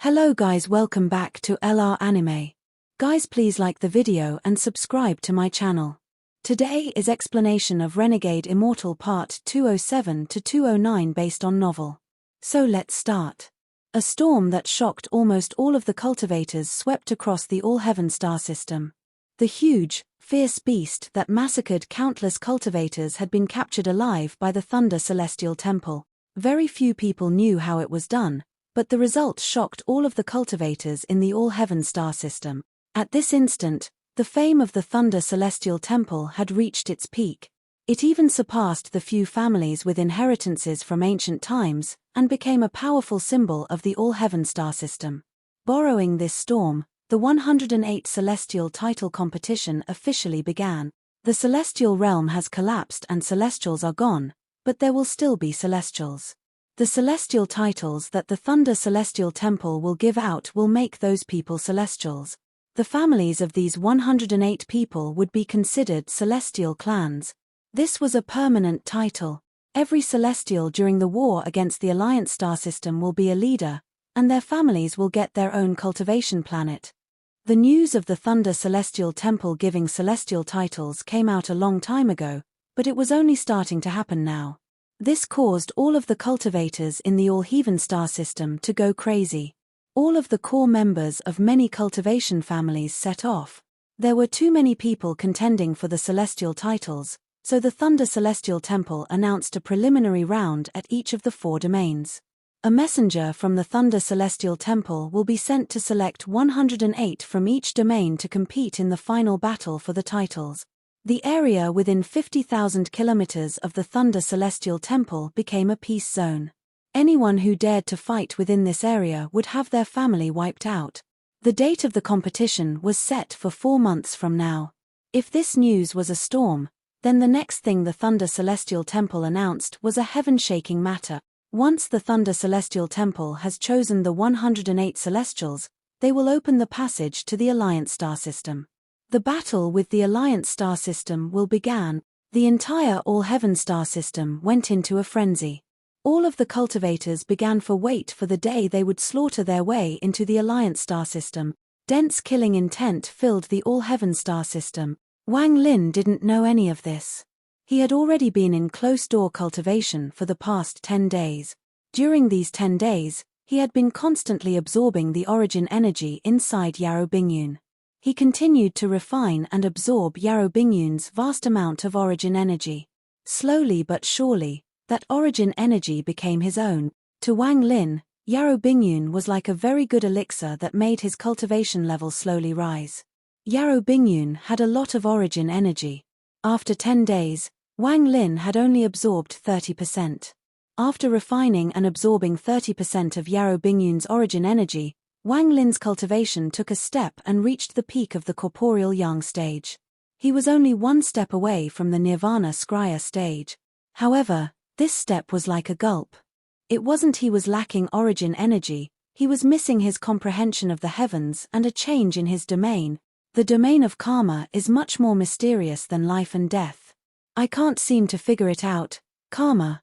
Hello guys, welcome back to LR Anime. Guys, please like the video and subscribe to my channel. Today is explanation of Renegade Immortal Part 207 to 209 based on novel. So let's start. A storm that shocked almost all of the cultivators swept across the All-Heaven star system. The huge, fierce beast that massacred countless cultivators had been captured alive by the Thunder Celestial Temple. Very few people knew how it was done, but the result shocked all of the cultivators in the All-Heaven star system. At this instant, the fame of the Thunder Celestial Temple had reached its peak. It even surpassed the few families with inheritances from ancient times, and became a powerful symbol of the All-Heaven star system. Borrowing this storm, the 108 Celestial title competition officially began. The Celestial realm has collapsed and Celestials are gone, but there will still be Celestials. The Celestial titles that the Thunder Celestial Temple will give out will make those people Celestials. The families of these 108 people would be considered Celestial clans. This was a permanent title. Every Celestial during the war against the Alliance star system will be a leader, and their families will get their own cultivation planet. The news of the Thunder Celestial Temple giving Celestial titles came out a long time ago, but it was only starting to happen now. This caused all of the cultivators in the All-Heaven star system to go crazy. All of the core members of many cultivation families set off. There were too many people contending for the Celestial titles, so the Thunder Celestial Temple announced a preliminary round at each of the 4 domains. A messenger from the Thunder Celestial Temple will be sent to select 108 from each domain to compete in the final battle for the titles. The area within 50,000 kilometers of the Thunder Celestial Temple became a peace zone. Anyone who dared to fight within this area would have their family wiped out. The date of the competition was set for 4 months from now. If this news was a storm, then the next thing the Thunder Celestial Temple announced was a heaven-shaking matter. Once the Thunder Celestial Temple has chosen the 108 Celestials, they will open the passage to the Alliance star system. The battle with the Alliance star system will begin. The entire All-Heaven star system went into a frenzy. All of the cultivators began to wait for the day they would slaughter their way into the Alliance star system. Dense killing intent filled the All-Heaven star system. Wang Lin didn't know any of this. He had already been in close-door cultivation for the past 10 days. During these 10 days, he had been constantly absorbing the origin energy inside Yarrow Bingyun. He continued to refine and absorb Yarrow Bingyun's vast amount of origin energy. Slowly but surely, that origin energy became his own. To Wang Lin, Yarrow Bingyun was like a very good elixir that made his cultivation level slowly rise. Yarrow Bingyun had a lot of origin energy. After 10 days, Wang Lin had only absorbed 30%. After refining and absorbing 30% of Yarrow Bingyun's origin energy, Wang Lin's cultivation took a step and reached the peak of the corporeal yang stage. He was only 1 step away from the Nirvana Skriya stage. However, this step was like a gulp. It wasn't he was lacking origin energy, he was missing his comprehension of the heavens and a change in his domain. The domain of karma is much more mysterious than life and death. I can't seem to figure it out. Karma.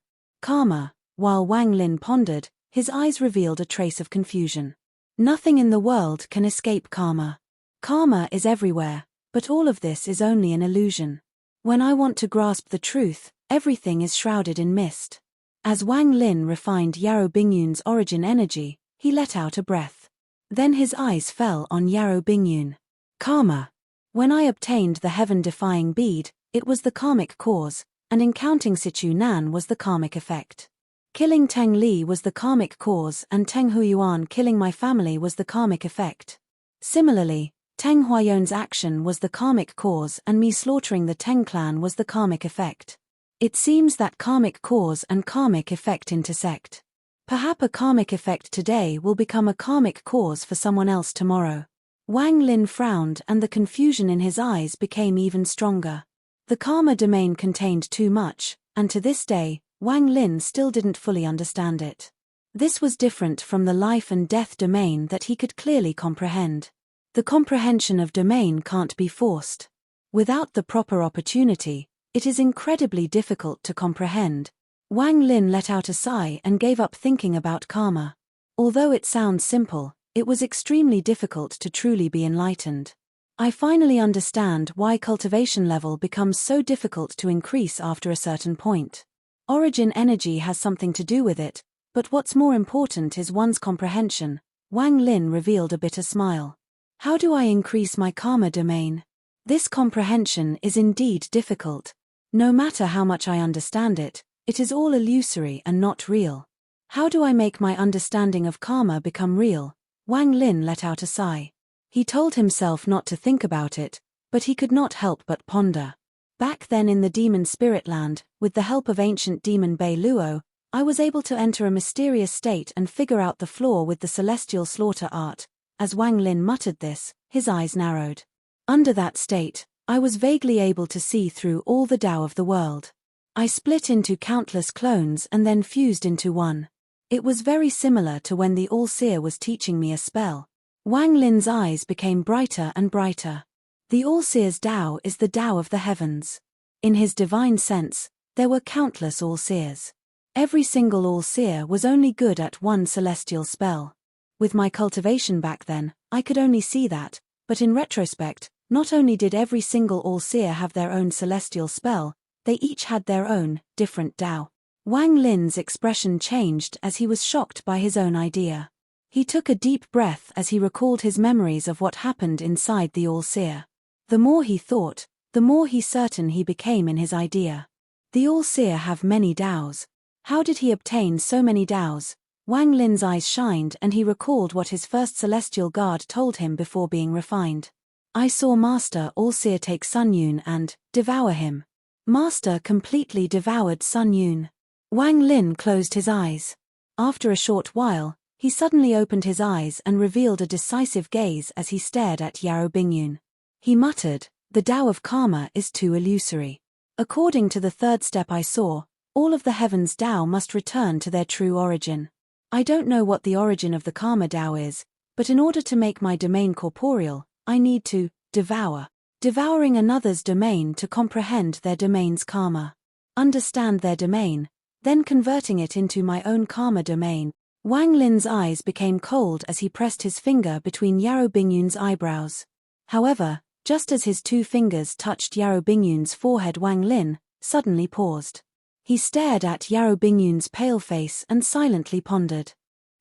While Wang Lin pondered, his eyes revealed a trace of confusion. Nothing in the world can escape karma. Karma is everywhere, but all of this is only an illusion. When I want to grasp the truth, everything is shrouded in mist. As Wang Lin refined Yarrow Bingyun's origin energy, he let out a breath. Then his eyes fell on Yarrow Bingyun. Karma. When I obtained the heaven-defying bead, it was the karmic cause, and encountering Situ Nan was the karmic effect. Killing Teng Li was the karmic cause and Teng Huiyuan killing my family was the karmic effect. Similarly, Teng Huayon's action was the karmic cause and me slaughtering the Teng clan was the karmic effect. It seems that karmic cause and karmic effect intersect. Perhaps a karmic effect today will become a karmic cause for someone else tomorrow. Wang Lin frowned and the confusion in his eyes became even stronger. The karma domain contained too much, and to this day, Wang Lin still didn't fully understand it. This was different from the life and death domain that he could clearly comprehend. The comprehension of domain can't be forced. Without the proper opportunity, it is incredibly difficult to comprehend. Wang Lin let out a sigh and gave up thinking about karma. Although it sounds simple, It was extremely difficult to truly be enlightened. I finally understand why cultivation level becomes so difficult to increase after a certain point. Origin energy has something to do with it, but what's more important is one's comprehension. Wang Lin revealed a bitter smile. How do I increase my karma domain? This comprehension is indeed difficult. No matter how much I understand it, it is all illusory and not real. How do I make my understanding of karma become real? Wang Lin let out a sigh. He told himself not to think about it, but he could not help but ponder. Back then in the demon spirit land, with the help of ancient demon Bei Luo, I was able to enter a mysterious state and figure out the flaw with the celestial slaughter art. As Wang Lin muttered this, his eyes narrowed. Under that state, I was vaguely able to see through all the Tao of the world. I split into countless clones and then fused into one. It was very similar to when the All-Seer was teaching me a spell. Wang Lin's eyes became brighter and brighter. The All-Seer's Tao is the Tao of the heavens. In his divine sense, there were countless All-Seers. Every single All-Seer was only good at one celestial spell. With my cultivation back then, I could only see that, but in retrospect, not only did every single All-Seer have their own celestial spell, they each had their own, different Tao. Wang Lin's expression changed as he was shocked by his own idea. He took a deep breath as he recalled his memories of what happened inside the All-Seer. The more he thought, the more certain he became in his idea. The All-Seer have many Taos. How did he obtain so many Taos? Wang Lin's eyes shined and he recalled what his first celestial guard told him before being refined. I saw Master All-Seer take Sun Yun and devour him. Master completely devoured Sun Yun. Wang Lin closed his eyes. After a short while, he suddenly opened his eyes and revealed a decisive gaze as he stared at Yarrow Bingyun. He muttered, "The Tao of karma is too illusory. According to the third step I saw, all of the heavens' Tao must return to their true origin. I don't know what the origin of the karma Tao is, but in order to make my domain corporeal, I need to devour. Devouring another's domain to comprehend their domain's karma. Understand their domain, then converting it into my own karma domain." Wang Lin's eyes became cold as he pressed his finger between Yarrow Bingyun's eyebrows. However, just as his two fingers touched Yarrow Bingyun's forehead, Wang Lin suddenly paused. He stared at Yarrow Bingyun's pale face and silently pondered.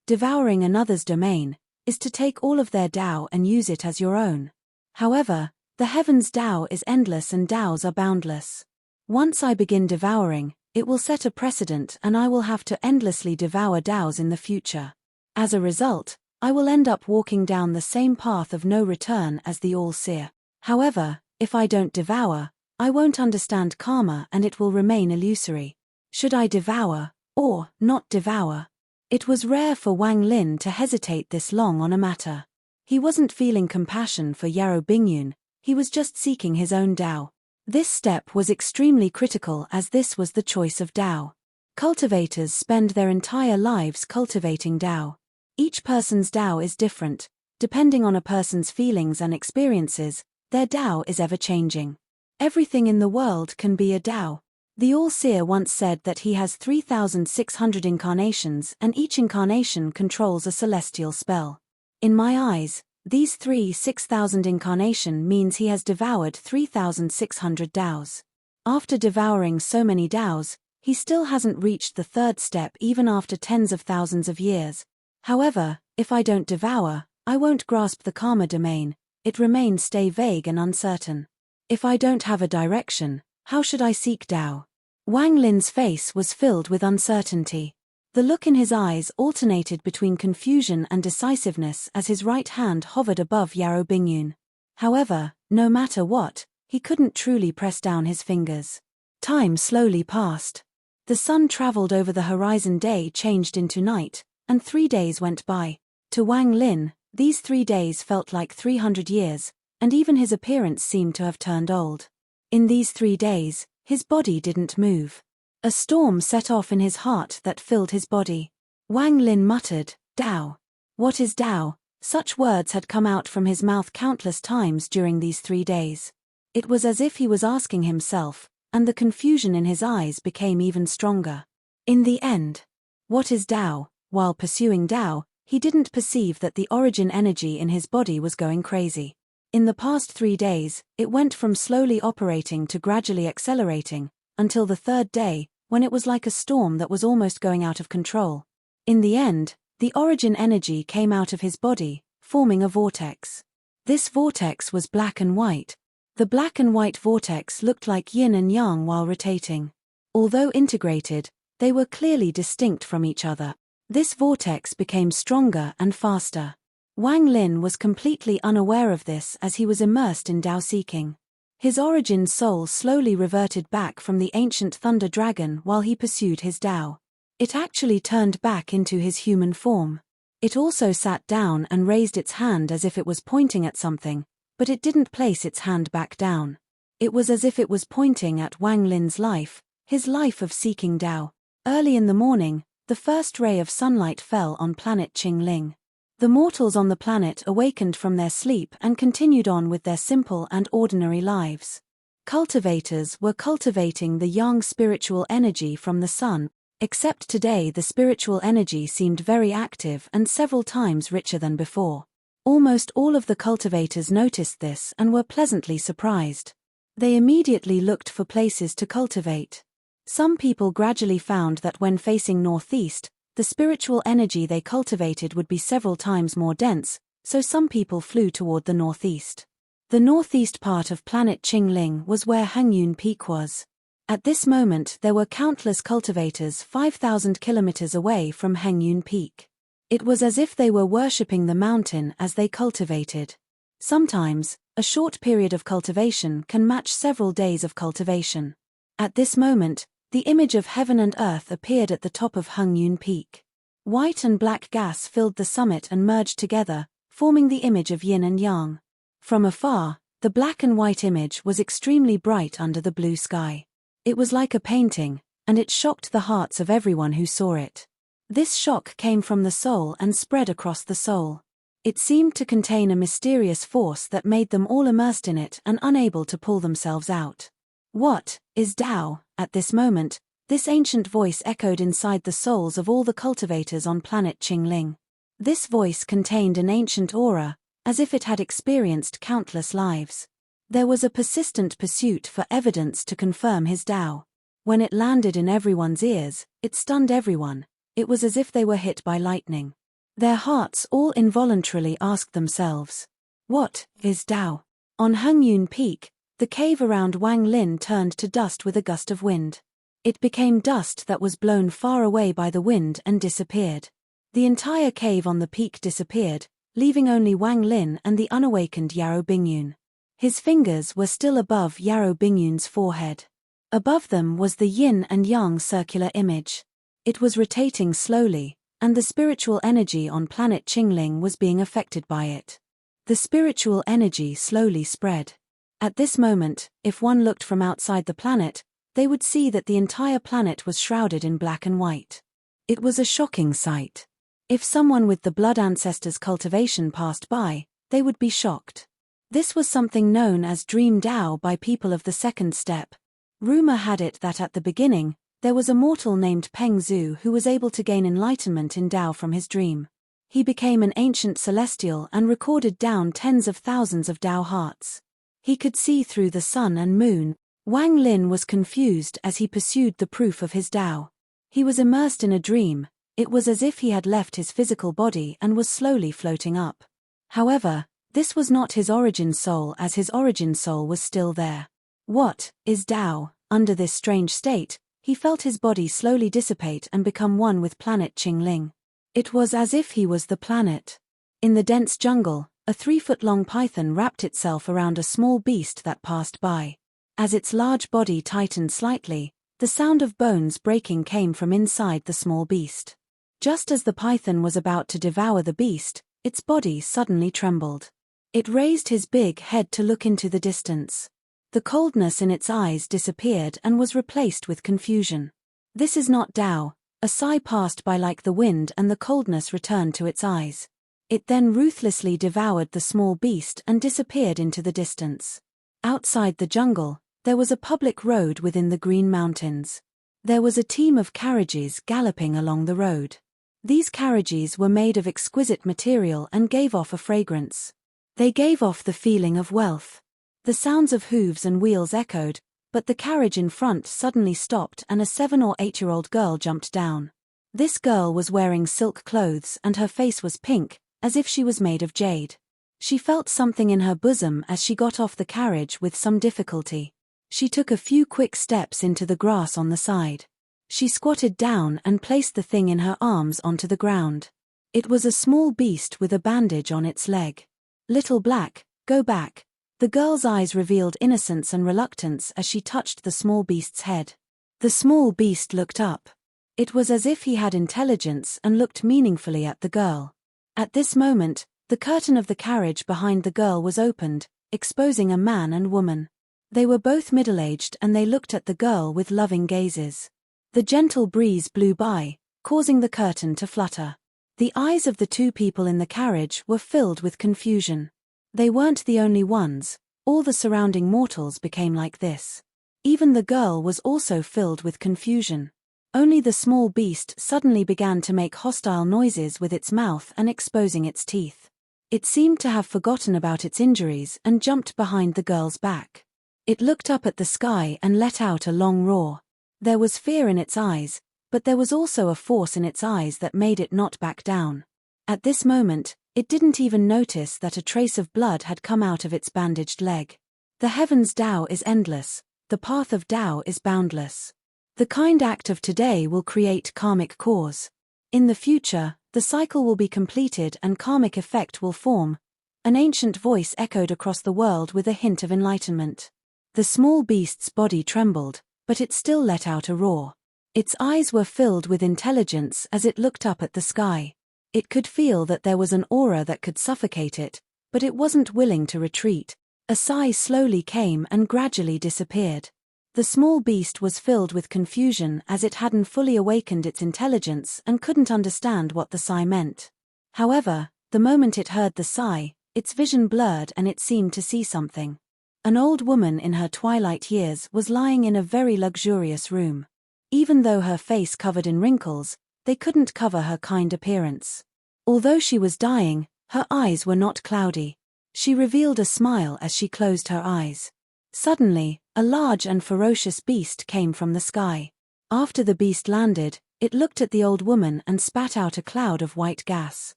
Devouring another's domain is to take all of their Tao and use it as your own. However, the heavens' Tao is endless and Taos are boundless. Once I begin devouring, it will set a precedent and I will have to endlessly devour Taos in the future. As a result, I will end up walking down the same path of no return as the All-Seer. However, if I don't devour, I won't understand karma and it will remain illusory. Should I devour, or not devour? It was rare for Wang Lin to hesitate this long on a matter. He wasn't feeling compassion for Yarrow Bingyun, he was just seeking his own Tao. This step was extremely critical as this was the choice of Tao. Cultivators spend their entire lives cultivating Tao. Each person's Tao is different. Depending on a person's feelings and experiences, their Tao is ever-changing. Everything in the world can be a Tao. The All-Seer once said that he has 3,600 incarnations and each incarnation controls a celestial spell. In my eyes, these 6,000 incarnation means he has devoured 3,600 Taos. After devouring so many Taos, he still hasn't reached the third step even after tens of thousands of years. However, if I don't devour, I won't grasp the karma domain, it remains stay vague and uncertain. If I don't have a direction, how should I seek Tao? Wang Lin's face was filled with uncertainty. The look in his eyes alternated between confusion and decisiveness as his right hand hovered above Yarrow Bingyun. However, no matter what, he couldn't truly press down his fingers. Time slowly passed. The sun traveled over the horizon, day changed into night, and 3 days went by. To Wang Lin, these 3 days felt like 300 years, and even his appearance seemed to have turned old. In these 3 days, his body didn't move. A storm set off in his heart that filled his body. Wang Lin muttered, "Tao. What is Tao?" Such words had come out from his mouth countless times during these 3 days. It was as if he was asking himself, and the confusion in his eyes became even stronger. In the end, what is Tao? While pursuing Tao, he didn't perceive that the origin energy in his body was going crazy. In the past 3 days, it went from slowly operating to gradually accelerating, until the 3rd day, when it was like a storm that was almost going out of control. In the end, the origin energy came out of his body, forming a vortex. This vortex was black and white. The black and white vortex looked like yin and yang while rotating. Although integrated, they were clearly distinct from each other. This vortex became stronger and faster. Wang Lin was completely unaware of this as he was immersed in Tao seeking. His origin soul slowly reverted back from the ancient thunder dragon while he pursued his Tao. It actually turned back into his human form. It also sat down and raised its hand as if it was pointing at something, but it didn't place its hand back down. It was as if it was pointing at Wang Lin's life, his life of seeking Tao. Early in the morning, the first ray of sunlight fell on planet Qingling. The mortals on the planet awakened from their sleep and continued on with their simple and ordinary lives. Cultivators were cultivating the yang spiritual energy from the sun, except today the spiritual energy seemed very active and several times richer than before. Almost all of the cultivators noticed this and were pleasantly surprised. They immediately looked for places to cultivate. Some people gradually found that when facing northeast, the spiritual energy they cultivated would be several times more dense, so some people flew toward the northeast. The northeast part of planet Qingling was where Hangyun Peak was. At this moment there were countless cultivators 5,000 kilometers away from Hangyun Peak. It was as if they were worshipping the mountain as they cultivated. Sometimes, a short period of cultivation can match several days of cultivation. At this moment, the image of heaven and earth appeared at the top of Hangyun Peak. White and black gas filled the summit and merged together, forming the image of yin and yang. From afar, the black and white image was extremely bright under the blue sky. It was like a painting, and it shocked the hearts of everyone who saw it. This shock came from the soul and spread across the soul. It seemed to contain a mysterious force that made them all immersed in it and unable to pull themselves out. What is Tao? At this moment, this ancient voice echoed inside the souls of all the cultivators on planet Qingling. This voice contained an ancient aura, as if it had experienced countless lives. There was a persistent pursuit for evidence to confirm his Tao. When it landed in everyone's ears, it stunned everyone. It was as if they were hit by lightning. Their hearts all involuntarily asked themselves, what is Tao? On Hangyun Peak, the cave around Wang Lin turned to dust with a gust of wind. It became dust that was blown far away by the wind and disappeared. The entire cave on the peak disappeared, leaving only Wang Lin and the unawakened Yarrow Bingyun. His fingers were still above Yarrow Bingyun's forehead. Above them was the yin and yang circular image. It was rotating slowly, and the spiritual energy on planet Qingling was being affected by it. The spiritual energy slowly spread. At this moment, if one looked from outside the planet, they would see that the entire planet was shrouded in black and white. It was a shocking sight. If someone with the blood ancestors cultivation passed by, they would be shocked. This was something known as Dream Tao by people of the second step. Rumor had it that at the beginning, there was a mortal named Peng Zhu who was able to gain enlightenment in Tao from his dream. He became an ancient celestial and recorded down tens of thousands of Tao hearts. He could see through the sun and moon. Wang Lin was confused as he pursued the proof of his Tao. He was immersed in a dream. It was as if he had left his physical body and was slowly floating up. However, this was not his origin soul, as his origin soul was still there. What is Tao? Under this strange state, he felt his body slowly dissipate and become one with planet Qingling. It was as if he was the planet. In the dense jungle, a 3-foot-long python wrapped itself around a small beast that passed by. As its large body tightened slightly, the sound of bones breaking came from inside the small beast. Just as the python was about to devour the beast, its body suddenly trembled. It raised his big head to look into the distance. The coldness in its eyes disappeared and was replaced with confusion. This is not Tao. A sigh passed by like the wind and the coldness returned to its eyes. It then ruthlessly devoured the small beast and disappeared into the distance. Outside the jungle, there was a public road within the Green Mountains. There was a team of carriages galloping along the road. These carriages were made of exquisite material and gave off a fragrance. They gave off the feeling of wealth. The sounds of hooves and wheels echoed, but the carriage in front suddenly stopped and a 7 or 8-year-old girl jumped down. This girl was wearing silk clothes and her face was pink, as if she was made of jade. She felt something in her bosom as she got off the carriage with some difficulty. She took a few quick steps into the grass on the side. She squatted down and placed the thing in her arms onto the ground. It was a small beast with a bandage on its leg. "Little Black, go back." The girl's eyes revealed innocence and reluctance as she touched the small beast's head. The small beast looked up. It was as if he had intelligence and looked meaningfully at the girl. At this moment, the curtain of the carriage behind the girl was opened, exposing a man and woman. They were both middle-aged and they looked at the girl with loving gazes. The gentle breeze blew by, causing the curtain to flutter. The eyes of the two people in the carriage were filled with confusion. They weren't the only ones, all the surrounding mortals became like this. Even the girl was also filled with confusion. Only the small beast suddenly began to make hostile noises with its mouth and exposing its teeth. It seemed to have forgotten about its injuries and jumped behind the girl's back. It looked up at the sky and let out a long roar. There was fear in its eyes, but there was also a force in its eyes that made it not back down. At this moment, it didn't even notice that a trace of blood had come out of its bandaged leg. The heaven's Tao is endless, the path of Tao is boundless. The kind act of today will create karmic cause. In the future, the cycle will be completed and karmic effect will form. An ancient voice echoed across the world with a hint of enlightenment. The small beast's body trembled, but it still let out a roar. Its eyes were filled with intelligence as it looked up at the sky. It could feel that there was an aura that could suffocate it, but it wasn't willing to retreat. A sigh slowly came and gradually disappeared. The small beast was filled with confusion as it hadn't fully awakened its intelligence and couldn't understand what the sigh meant. However, the moment it heard the sigh, its vision blurred and it seemed to see something. An old woman in her twilight years was lying in a very luxurious room. Even though her face covered in wrinkles, they couldn't cover her kind appearance. Although she was dying, her eyes were not cloudy. She revealed a smile as she closed her eyes. Suddenly, a large and ferocious beast came from the sky. After the beast landed, it looked at the old woman and spat out a cloud of white gas.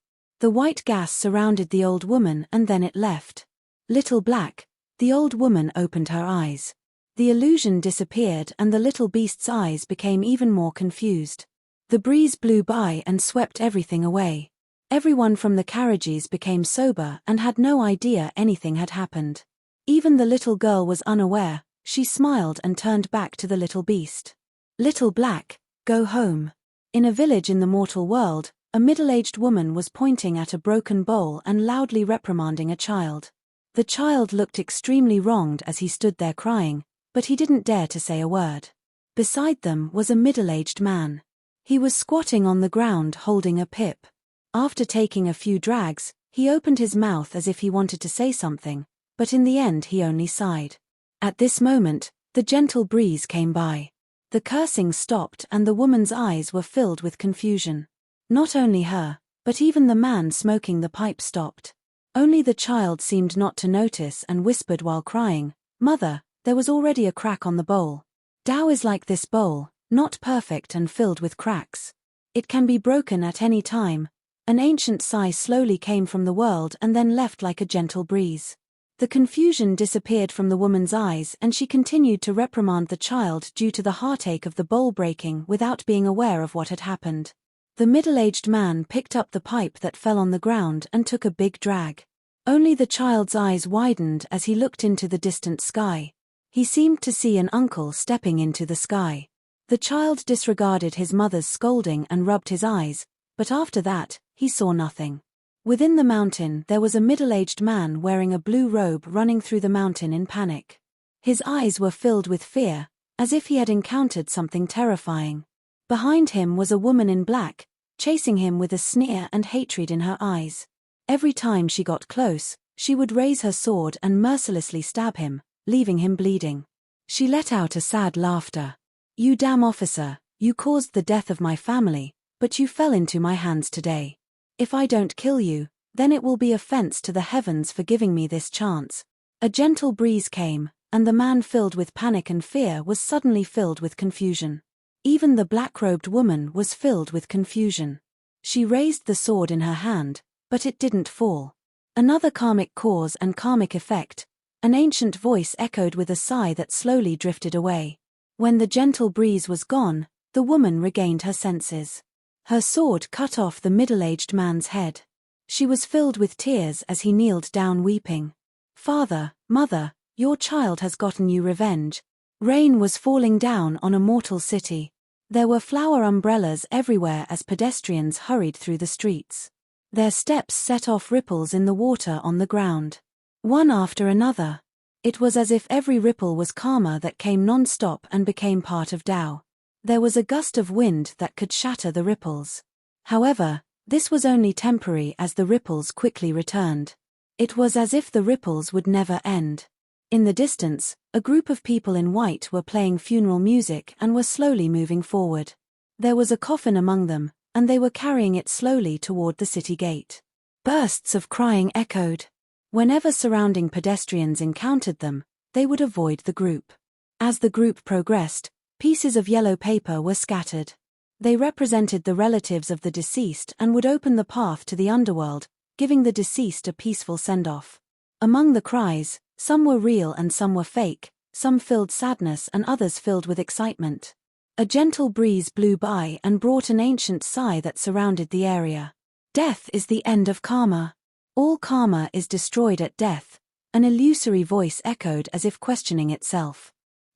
The white gas surrounded the old woman and then it left. "Little Black." The old woman opened her eyes. The illusion disappeared and the little beast's eyes became even more confused. The breeze blew by and swept everything away. Everyone from the carriages became sober and had no idea anything had happened. Even the little girl was unaware. She smiled and turned back to the little beast. "Little Black, go home." In a village in the mortal world, a middle-aged woman was pointing at a broken bowl and loudly reprimanding a child. The child looked extremely wronged as he stood there crying, but he didn't dare to say a word. Beside them was a middle-aged man. He was squatting on the ground holding a pip. After taking a few drags, he opened his mouth as if he wanted to say something, but in the end he only sighed. At this moment, the gentle breeze came by. The cursing stopped and the woman's eyes were filled with confusion. Not only her, but even the man smoking the pipe stopped. Only the child seemed not to notice and whispered while crying, "Mother, there was already a crack on the bowl. Tao is like this bowl, not perfect and filled with cracks. It can be broken at any time." An ancient sigh slowly came from the world and then left like a gentle breeze. The confusion disappeared from the woman's eyes and she continued to reprimand the child due to the heartache of the bowl breaking without being aware of what had happened. The middle-aged man picked up the pipe that fell on the ground and took a big drag. Only the child's eyes widened as he looked into the distant sky. He seemed to see an uncle stepping into the sky. The child disregarded his mother's scolding and rubbed his eyes, but after that, he saw nothing. Within the mountain there was a middle-aged man wearing a blue robe running through the mountain in panic. His eyes were filled with fear, as if he had encountered something terrifying. Behind him was a woman in black, chasing him with a sneer and hatred in her eyes. Every time she got close, she would raise her sword and mercilessly stab him, leaving him bleeding. She let out a sad laughter. "You damn officer, you caused the death of my family, but you fell into my hands today. If I don't kill you, then it will be offense to the heavens for giving me this chance." A gentle breeze came, and the man filled with panic and fear was suddenly filled with confusion. Even the black-robed woman was filled with confusion. She raised the sword in her hand, but it didn't fall. Another karmic cause and karmic effect. An ancient voice echoed with a sigh that slowly drifted away. When the gentle breeze was gone, the woman regained her senses. Her sword cut off the middle-aged man's head. She was filled with tears as he kneeled down weeping. "Father, mother, your child has gotten you revenge." Rain was falling down on a mortal city. There were flower umbrellas everywhere as pedestrians hurried through the streets. Their steps set off ripples in the water on the ground. One after another. It was as if every ripple was karma that came non-stop and became part of Tao. There was a gust of wind that could shatter the ripples. However, this was only temporary as the ripples quickly returned. It was as if the ripples would never end. In the distance, a group of people in white were playing funeral music and were slowly moving forward. There was a coffin among them, and they were carrying it slowly toward the city gate. Bursts of crying echoed. Whenever surrounding pedestrians encountered them, they would avoid the group. As the group progressed, pieces of yellow paper were scattered. They represented the relatives of the deceased and would open the path to the underworld, giving the deceased a peaceful send-off. Among the cries, some were real and some were fake, some filled sadness and others filled with excitement. A gentle breeze blew by and brought an ancient sigh that surrounded the area. "Death is the end of karma. All karma is destroyed at death," an illusory voice echoed as if questioning itself.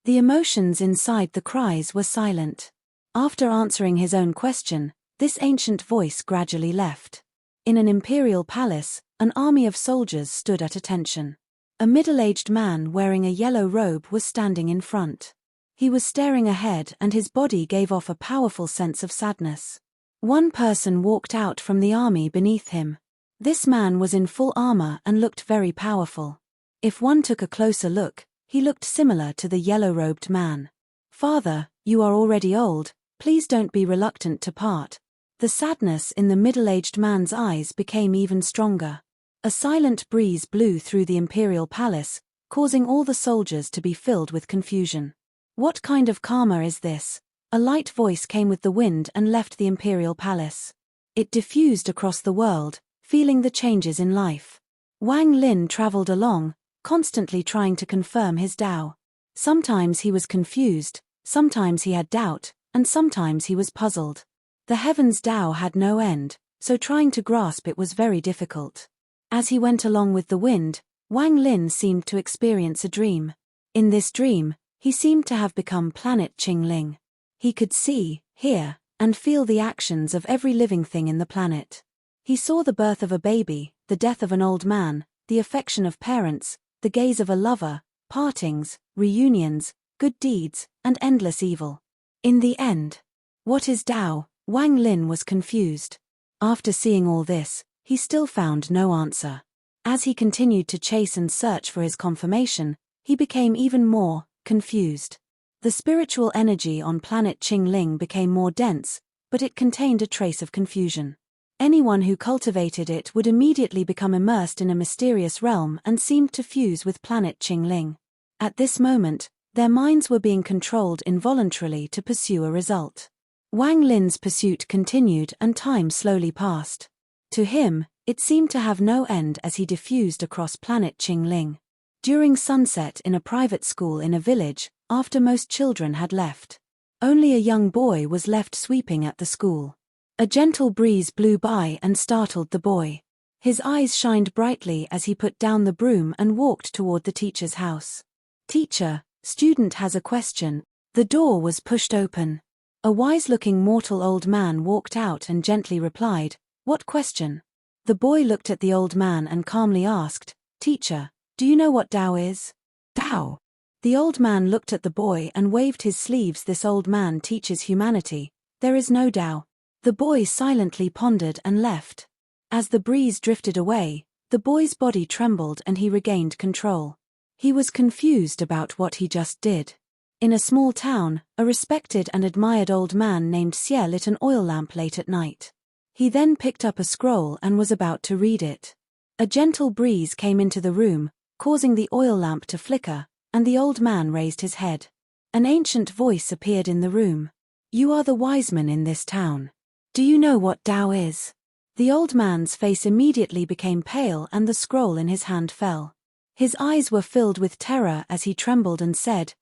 The emotions inside the cries were silent. After answering his own question, this ancient voice gradually left. In an imperial palace, an army of soldiers stood at attention. A middle-aged man wearing a yellow robe was standing in front. He was staring ahead and his body gave off a powerful sense of sadness. One person walked out from the army beneath him. This man was in full armor and looked very powerful. If one took a closer look, he looked similar to the yellow-robed man. "Father, you are already old, please don't be reluctant to part." The sadness in the middle-aged man's eyes became even stronger. A silent breeze blew through the imperial palace, causing all the soldiers to be filled with confusion. "What kind of karma is this?" A light voice came with the wind and left the imperial palace. It diffused across the world, feeling the changes in life. Wang Lin traveled along, constantly trying to confirm his Tao. Sometimes he was confused, sometimes he had doubt, and sometimes he was puzzled. The heavens' Tao had no end, so trying to grasp it was very difficult. As he went along with the wind, Wang Lin seemed to experience a dream. In this dream, he seemed to have become planet Qingling. He could see, hear, and feel the actions of every living thing in the planet. He saw the birth of a baby, the death of an old man, the affection of parents, the gaze of a lover, partings, reunions, good deeds, and endless evil. In the end, what is Tao? Wang Lin was confused. After seeing all this, he still found no answer. As he continued to chase and search for his confirmation, he became even more confused. The spiritual energy on planet Qingling became more dense, but it contained a trace of confusion. Anyone who cultivated it would immediately become immersed in a mysterious realm and seemed to fuse with planet Qingling. At this moment, their minds were being controlled involuntarily to pursue a result. Wang Lin's pursuit continued and time slowly passed. To him, it seemed to have no end as he diffused across planet Qingling. During sunset in a private school in a village, after most children had left, only a young boy was left sweeping at the school. A gentle breeze blew by and startled the boy. His eyes shined brightly as he put down the broom and walked toward the teacher's house. "Teacher, student has a question." The door was pushed open. A wise-looking mortal old man walked out and gently replied, "What question?" The boy looked at the old man and calmly asked, "Teacher, do you know what Tao is?" "Tao?" The old man looked at the boy and waved his sleeves. "This old man teaches humanity. There is no Tao." The boy silently pondered and left. As the breeze drifted away, the boy's body trembled and he regained control. He was confused about what he just did. In a small town, a respected and admired old man named Xie lit an oil lamp late at night. He then picked up a scroll and was about to read it. A gentle breeze came into the room, causing the oil lamp to flicker, and the old man raised his head. An ancient voice appeared in the room. "You are the wise man in this town. Do you know what Tao is?" The old man's face immediately became pale and the scroll in his hand fell. His eyes were filled with terror as he trembled and said,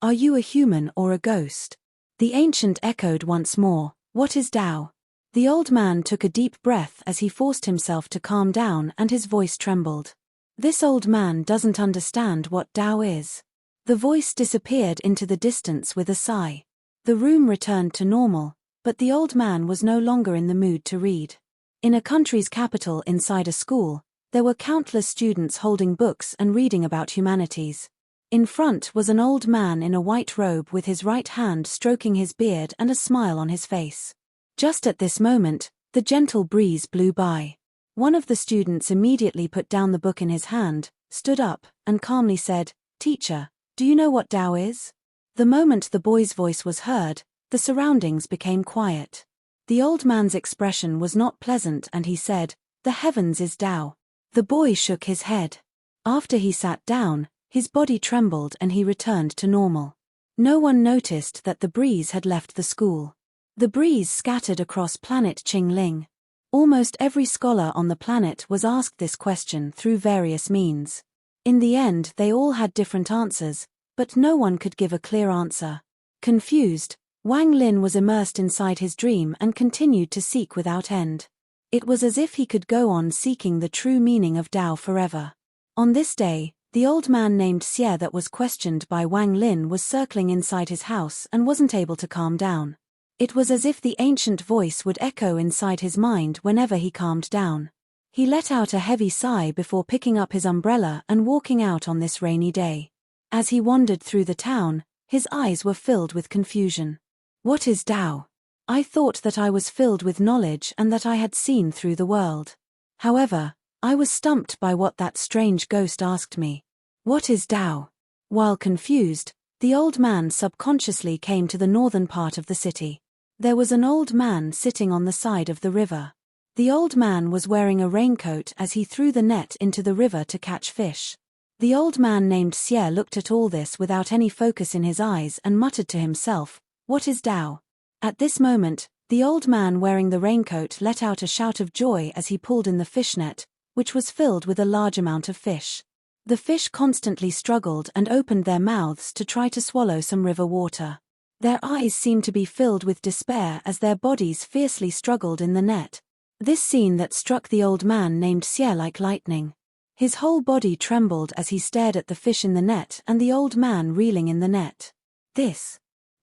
Are you a human or a ghost?" The ancient echoed once more, "What is Tao?" The old man took a deep breath as he forced himself to calm down and his voice trembled. "This old man doesn't understand what Tao is." The voice disappeared into the distance with a sigh. The room returned to normal, but the old man was no longer in the mood to read. In a country's capital inside a school, there were countless students holding books and reading about humanities. In front was an old man in a white robe with his right hand stroking his beard and a smile on his face. Just at this moment, the gentle breeze blew by. One of the students immediately put down the book in his hand, stood up, and calmly said, "Teacher, do you know what Tao is?" The moment the boy's voice was heard, the surroundings became quiet. The old man's expression was not pleasant and he said, "The heavens is Tao." The boy shook his head. After he sat down, his body trembled and he returned to normal. No one noticed that the breeze had left the school. The breeze scattered across planet Qingling. Almost every scholar on the planet was asked this question through various means. In the end, they all had different answers, but no one could give a clear answer. Confused, Wang Lin was immersed inside his dream and continued to seek without end. It was as if he could go on seeking the true meaning of Tao forever. On this day, the old man named Xie that was questioned by Wang Lin was circling inside his house and wasn't able to calm down. It was as if the ancient voice would echo inside his mind whenever he calmed down. He let out a heavy sigh before picking up his umbrella and walking out on this rainy day. As he wandered through the town, his eyes were filled with confusion. "What is Tao? I thought that I was filled with knowledge and that I had seen through the world. However, I was stumped by what that strange ghost asked me. What is Tao?" While confused, the old man subconsciously came to the northern part of the city. There was an old man sitting on the side of the river. The old man was wearing a raincoat as he threw the net into the river to catch fish. The old man named Xie looked at all this without any focus in his eyes and muttered to himself, "What is Tao?" At this moment, the old man wearing the raincoat let out a shout of joy as he pulled in the fish net, which was filled with a large amount of fish. The fish constantly struggled and opened their mouths to try to swallow some river water. Their eyes seemed to be filled with despair as their bodies fiercely struggled in the net. This scene that struck the old man named Xie like lightning. His whole body trembled as he stared at the fish in the net and the old man reeling in the net.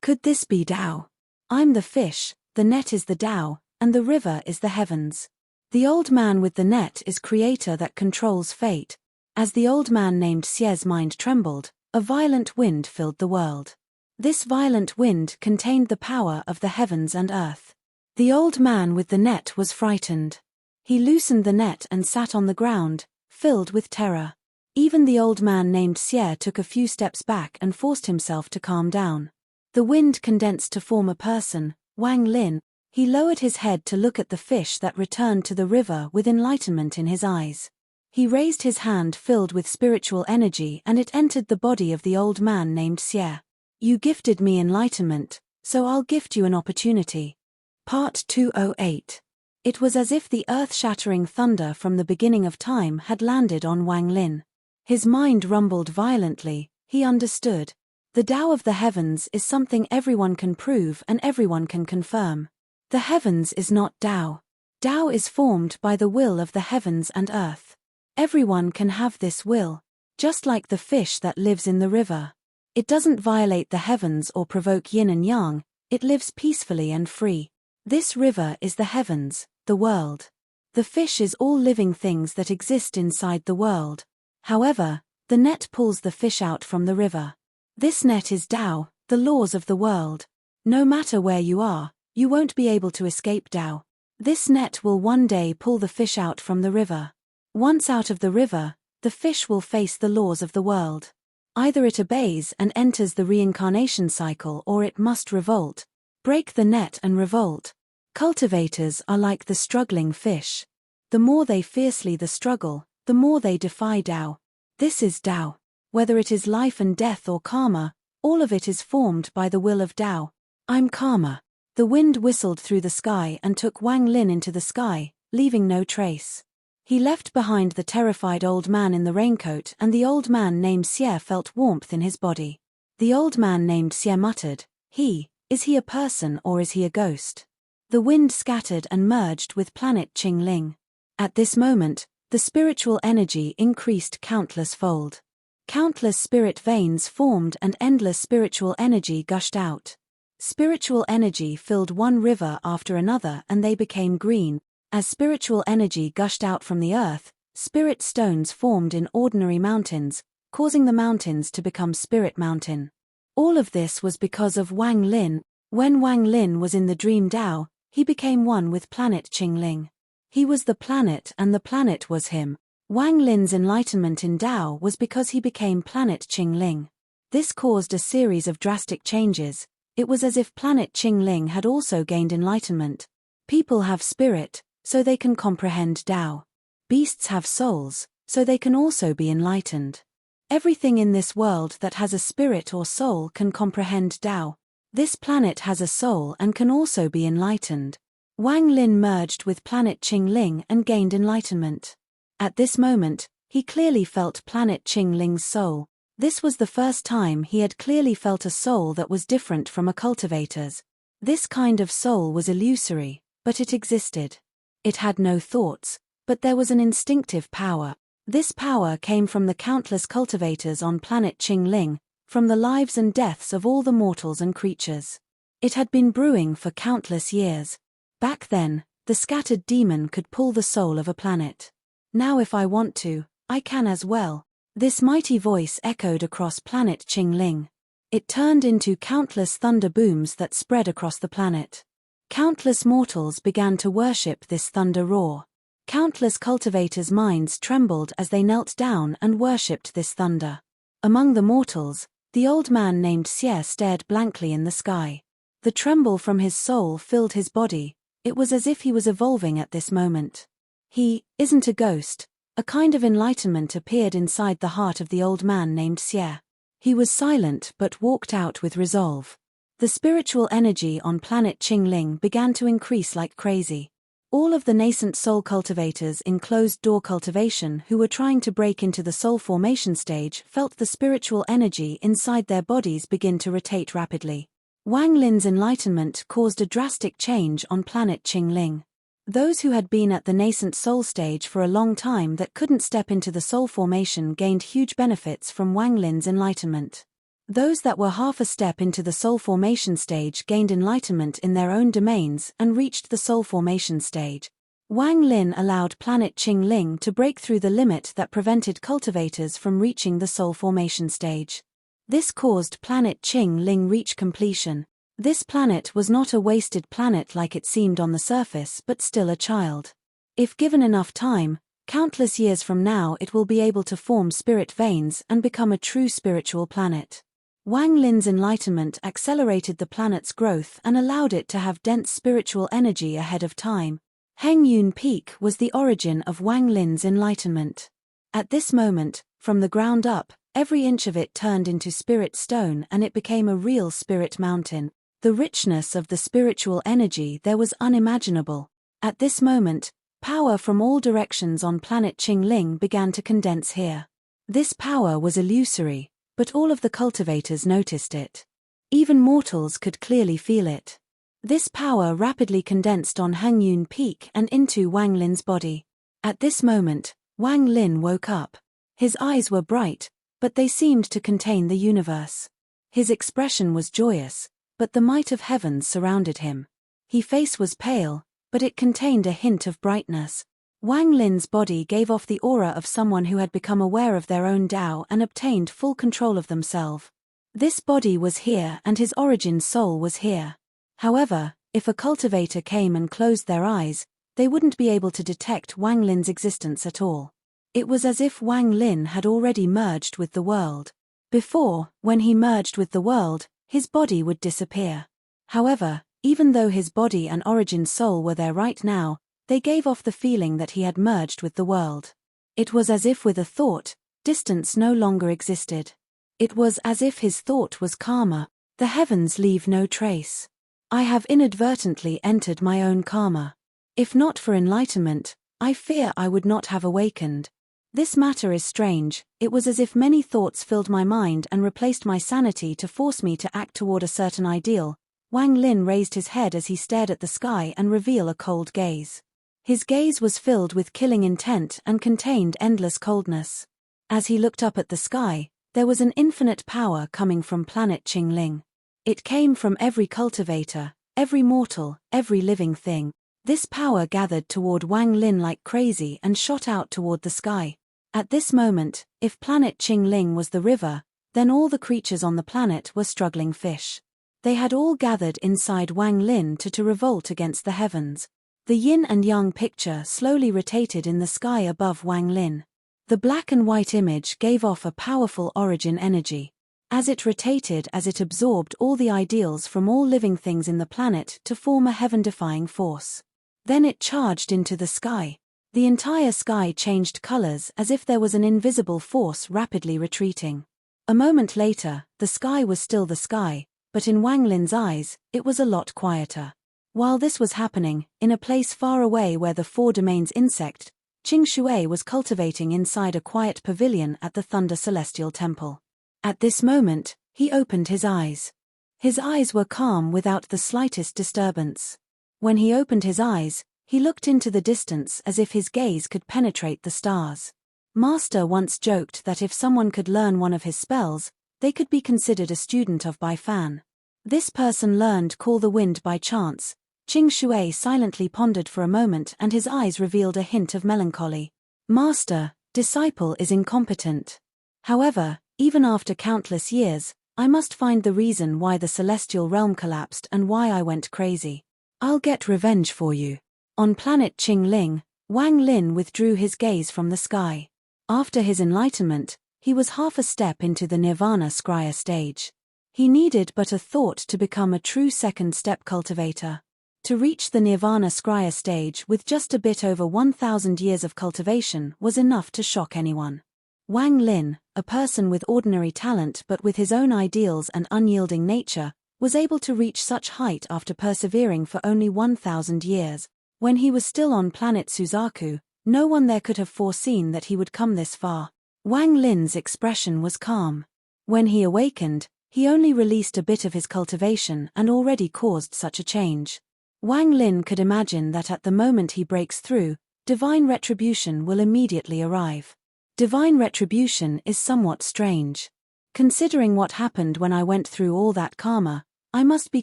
Could this be Tao? I'm the fish, the net is the Tao, and the river is the heavens. The old man with the net is creator that controls fate. As the old man named Xie's mind trembled, a violent wind filled the world. This violent wind contained the power of the heavens and earth. The old man with the net was frightened. He loosened the net and sat on the ground, filled with terror. Even the old man named Xie took a few steps back and forced himself to calm down. The wind condensed to form a person, Wang Lin. He lowered his head to look at the fish that returned to the river with enlightenment in his eyes. He raised his hand filled with spiritual energy and it entered the body of the old man named Xie. "You gifted me enlightenment, so I'll gift you an opportunity." Part 208. It was as if the earth-shattering thunder from the beginning of time had landed on Wang Lin. His mind rumbled violently. He understood. The Tao of the heavens is something everyone can prove and everyone can confirm. The heavens is not Tao. Tao is formed by the will of the heavens and earth. Everyone can have this will, just like the fish that lives in the river. It doesn't violate the heavens or provoke yin and yang, it lives peacefully and free. This river is the heavens, the world. The fish is all living things that exist inside the world. However, the net pulls the fish out from the river. This net is Tao, the laws of the world. No matter where you are, you won't be able to escape Tao. This net will one day pull the fish out from the river. Once out of the river, the fish will face the laws of the world. Either it obeys and enters the reincarnation cycle, or it must revolt. Break the net and revolt. Cultivators are like the struggling fish. The more they fiercely struggle, the more they defy Tao. This is Tao. Whether it is life and death or karma, all of it is formed by the will of Tao. I'm karma. The wind whistled through the sky and took Wang Lin into the sky, leaving no trace. He left behind the terrified old man in the raincoat, and the old man named Xie felt warmth in his body. The old man named Xie muttered, Is he a person or is he a ghost? The wind scattered and merged with planet Qingling. At this moment, the spiritual energy increased countless fold. Countless spirit veins formed and endless spiritual energy gushed out. Spiritual energy filled one river after another and they became green. As spiritual energy gushed out from the earth, spirit stones formed in ordinary mountains, causing the mountains to become Spirit Mountain. All of this was because of Wang Lin. When Wang Lin was in the dream Tao, he became one with planet Qingling. He was the planet and the planet was him. Wang Lin's enlightenment in Tao was because he became planet Qingling. This caused a series of drastic changes. It was as if planet Qingling had also gained enlightenment. People have spirit, so they can comprehend Tao. Beasts have souls, so they can also be enlightened. Everything in this world that has a spirit or soul can comprehend Tao. This planet has a soul and can also be enlightened. Wang Lin merged with planet Qingling and gained enlightenment. At this moment, he clearly felt planet Qingling's soul. This was the first time he had clearly felt a soul that was different from a cultivator's. This kind of soul was illusory, but it existed. It had no thoughts, but there was an instinctive power. This power came from the countless cultivators on planet Qingling, from the lives and deaths of all the mortals and creatures. It had been brewing for countless years. Back then, the scattered demon could pull the soul of a planet. Now if I want to, I can as well. This mighty voice echoed across planet Qingling. It turned into countless thunder booms that spread across the planet. Countless mortals began to worship this thunder roar. Countless cultivators' minds trembled as they knelt down and worshipped this thunder. Among the mortals, the old man named Xie stared blankly in the sky. The tremble from his soul filled his body. It was as if he was evolving at this moment. He isn't a ghost. A kind of enlightenment appeared inside the heart of the old man named Xie. He was silent but walked out with resolve. The spiritual energy on planet Qingling began to increase like crazy. All of the nascent soul cultivators in closed-door cultivation who were trying to break into the soul formation stage felt the spiritual energy inside their bodies begin to rotate rapidly. Wang Lin's enlightenment caused a drastic change on planet Qingling. Those who had been at the nascent soul stage for a long time that couldn't step into the soul formation gained huge benefits from Wang Lin's enlightenment. Those that were half a step into the soul formation stage gained enlightenment in their own domains and reached the soul formation stage. Wang Lin allowed planet Qingling to break through the limit that prevented cultivators from reaching the soul formation stage. This caused planet Qingling reach completion. This planet was not a wasted planet like it seemed on the surface but still a child. If given enough time, countless years from now it will be able to form spirit veins and become a true spiritual planet. Wang Lin's enlightenment accelerated the planet's growth and allowed it to have dense spiritual energy ahead of time. Hengyun Peak was the origin of Wang Lin's enlightenment. At this moment, from the ground up, every inch of it turned into spirit stone and it became a real spirit mountain. The richness of the spiritual energy there was unimaginable. At this moment, power from all directions on planet Qingling began to condense here. This power was illusory, but all of the cultivators noticed it. Even mortals could clearly feel it. This power rapidly condensed on Hengyun Peak and into Wang Lin's body. At this moment, Wang Lin woke up. His eyes were bright, but they seemed to contain the universe. His expression was joyous, but the might of heavens surrounded him. His face was pale, but it contained a hint of brightness. Wang Lin's body gave off the aura of someone who had become aware of their own Tao and obtained full control of themselves. This body was here and his origin soul was here. However, if a cultivator came and closed their eyes, they wouldn't be able to detect Wang Lin's existence at all. It was as if Wang Lin had already merged with the world. Before, when he merged with the world, his body would disappear. However, even though his body and origin soul were there right now, they gave off the feeling that he had merged with the world. It was as if with a thought, distance no longer existed. It was as if his thought was karma. The heavens leave no trace. I have inadvertently entered my own karma. If not for enlightenment, I fear I would not have awakened. This matter is strange. It was as if many thoughts filled my mind and replaced my sanity to force me to act toward a certain ideal. Wang Lin raised his head as he stared at the sky and revealed a cold gaze. His gaze was filled with killing intent and contained endless coldness. As he looked up at the sky, there was an infinite power coming from planet Qingling. It came from every cultivator, every mortal, every living thing. This power gathered toward Wang Lin like crazy and shot out toward the sky. At this moment, if planet Qingling was the river, then all the creatures on the planet were struggling fish. They had all gathered inside Wang Lin to revolt against the heavens. The yin and yang picture slowly rotated in the sky above Wang Lin. The black and white image gave off a powerful origin energy. As it rotated, as it absorbed all the ideals from all living things in the planet to form a heaven-defying force. Then it charged into the sky. The entire sky changed colors as if there was an invisible force rapidly retreating. A moment later, the sky was still the sky, but in Wang Lin's eyes, it was a lot quieter. While this was happening, in a place far away where the four domains insect, Qing Shui was cultivating inside a quiet pavilion at the Thunder Celestial Temple. At this moment, he opened his eyes. His eyes were calm without the slightest disturbance. When he opened his eyes, he looked into the distance as if his gaze could penetrate the stars. Master once joked that if someone could learn one of his spells, they could be considered a student of Bai Fan. This person learned Call the Wind by chance. Qing Shui silently pondered for a moment and his eyes revealed a hint of melancholy. Master, disciple is incompetent. However, even after countless years, I must find the reason why the celestial realm collapsed and why I went crazy. I'll get revenge for you. On planet Qingling, Wang Lin withdrew his gaze from the sky. After his enlightenment, he was half a step into the Nirvana Scrya stage. He needed but a thought to become a true second-step cultivator. To reach the Nirvana Scrya stage with just a bit over 1,000 years of cultivation was enough to shock anyone. Wang Lin, a person with ordinary talent but with his own ideals and unyielding nature, was able to reach such height after persevering for only 1,000 years. When he was still on planet Suzaku, no one there could have foreseen that he would come this far. Wang Lin's expression was calm. When he awakened, he only released a bit of his cultivation and already caused such a change. Wang Lin could imagine that at the moment he breaks through, divine retribution will immediately arrive. Divine retribution is somewhat strange. Considering what happened when I went through all that karma, I must be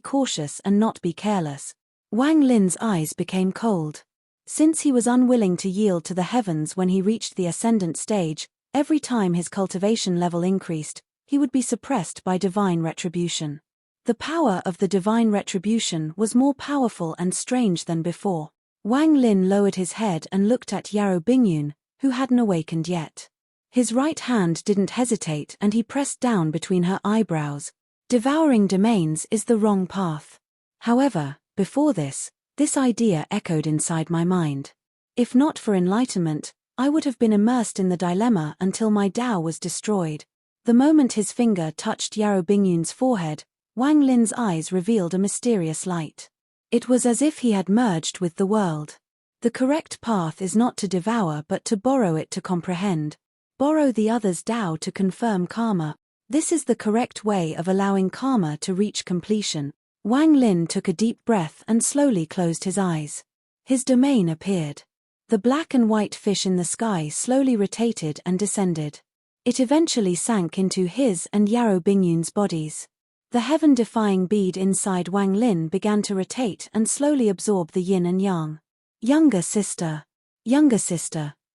cautious and not be careless. Wang Lin's eyes became cold. Since he was unwilling to yield to the heavens when he reached the ascendant stage, every time his cultivation level increased, he would be suppressed by divine retribution. The power of the divine retribution was more powerful and strange than before. Wang Lin lowered his head and looked at Yarrow Bingyun, who hadn't awakened yet. His right hand didn't hesitate and he pressed down between her eyebrows. Devouring domains is the wrong path. However, before this idea echoed inside my mind. If not for enlightenment, I would have been immersed in the dilemma until my Tao was destroyed. The moment his finger touched Yarrow Bingyun's forehead, Wang Lin's eyes revealed a mysterious light. It was as if he had merged with the world. The correct path is not to devour but to borrow it to comprehend. Borrow the other's Tao to confirm karma. This is the correct way of allowing karma to reach completion. Wang Lin took a deep breath and slowly closed his eyes. His domain appeared. The black and white fish in the sky slowly rotated and descended. It eventually sank into his and Yarrow Bingyun's bodies. The heaven-defying bead inside Wang Lin began to rotate and slowly absorb the yin and yang. Younger sister,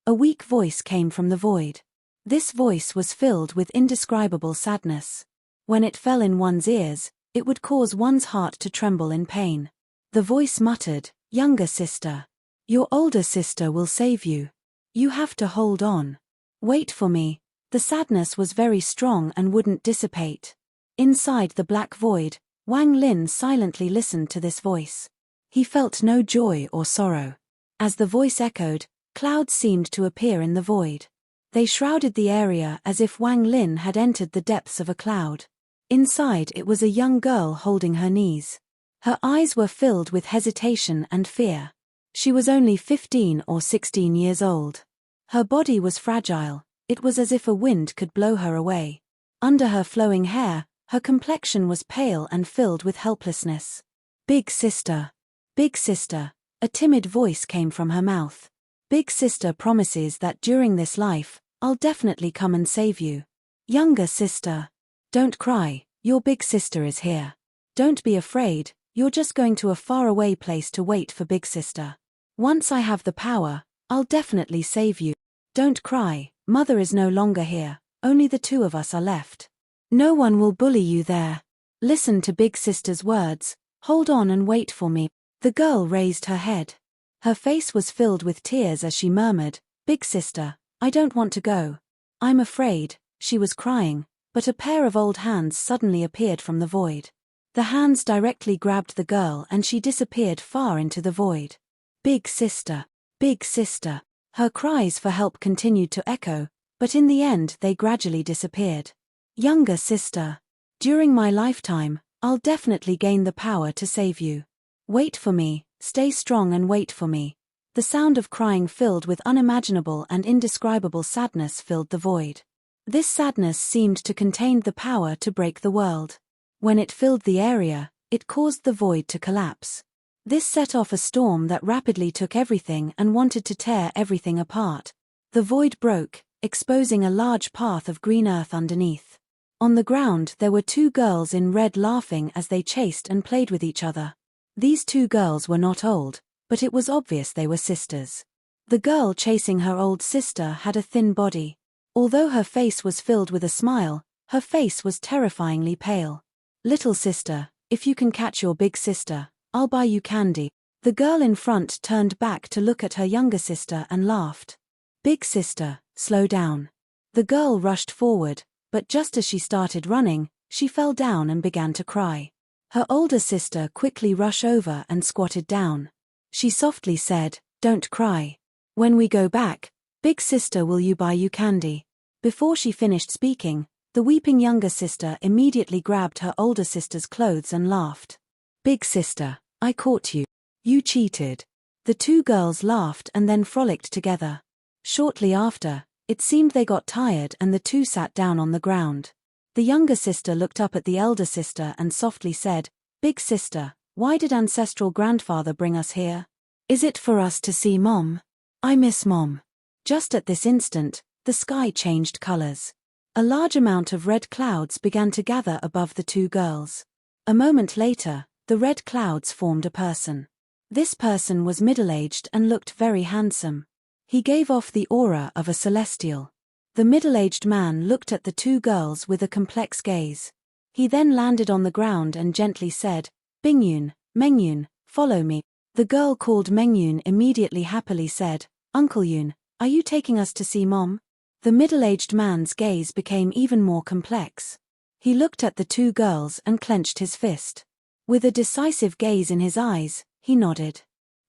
a weak voice came from the void. This voice was filled with indescribable sadness. When it fell in one's ears, it would cause one's heart to tremble in pain. The voice muttered, "Younger sister. Your older sister will save you. You have to hold on. Wait for me." The sadness was very strong and wouldn't dissipate. Inside the black void, Wang Lin silently listened to this voice. He felt no joy or sorrow. As the voice echoed, clouds seemed to appear in the void. They shrouded the area as if Wang Lin had entered the depths of a cloud. Inside it was a young girl holding her knees. Her eyes were filled with hesitation and fear. She was only 15 or 16 years old. Her body was fragile, it was as if a wind could blow her away. Under her flowing hair, her complexion was pale and filled with helplessness. Big sister. Big sister. A timid voice came from her mouth. Big sister promises that during this life, I'll definitely come and save you. Younger sister. Don't cry, your big sister is here. Don't be afraid, you're just going to a faraway place to wait for big sister. Once I have the power, I'll definitely save you. Don't cry, mother is no longer here, only the two of us are left. No one will bully you there. Listen to big sister's words, hold on and wait for me. The girl raised her head. Her face was filled with tears as she murmured, Big sister, I don't want to go. I'm afraid. She was crying, but a pair of old hands suddenly appeared from the void. The hands directly grabbed the girl and she disappeared far into the void. Big sister. Big sister. Her cries for help continued to echo, but in the end they gradually disappeared. Younger sister. During my lifetime, I'll definitely gain the power to save you. Wait for me, stay strong and wait for me. The sound of crying filled with unimaginable and indescribable sadness filled the void. This sadness seemed to contain the power to break the world. When it filled the area, it caused the void to collapse. This set off a storm that rapidly took everything and wanted to tear everything apart. The void broke, exposing a large path of green earth underneath. On the ground there were two girls in red laughing as they chased and played with each other. These two girls were not old, but it was obvious they were sisters. The girl chasing her old sister had a thin body. Although her face was filled with a smile, her face was terrifyingly pale. Little sister, if you can catch your big sister, I'll buy you candy. The girl in front turned back to look at her younger sister and laughed. Big sister, slow down. The girl rushed forward, but just as she started running, she fell down and began to cry. Her older sister quickly rushed over and squatted down. She softly said, Don't cry. When we go back, big sister will you buy you candy. Before she finished speaking, the weeping younger sister immediately grabbed her older sister's clothes and laughed. Big sister, I caught you. You cheated. The two girls laughed and then frolicked together. Shortly after, it seemed they got tired and the two sat down on the ground. The younger sister looked up at the elder sister and softly said, Big sister, why did ancestral grandfather bring us here? Is it for us to see Mom? I miss Mom. Just at this instant, the sky changed colors. A large amount of red clouds began to gather above the two girls. A moment later, the red clouds formed a person. This person was middle-aged and looked very handsome. He gave off the aura of a celestial. The middle-aged man looked at the two girls with a complex gaze. He then landed on the ground and gently said, Bingyun, Mengyun, follow me. The girl called Mengyun immediately happily said, Uncle Yun, are you taking us to see Mom? The middle-aged man's gaze became even more complex. He looked at the two girls and clenched his fist. With a decisive gaze in his eyes, he nodded.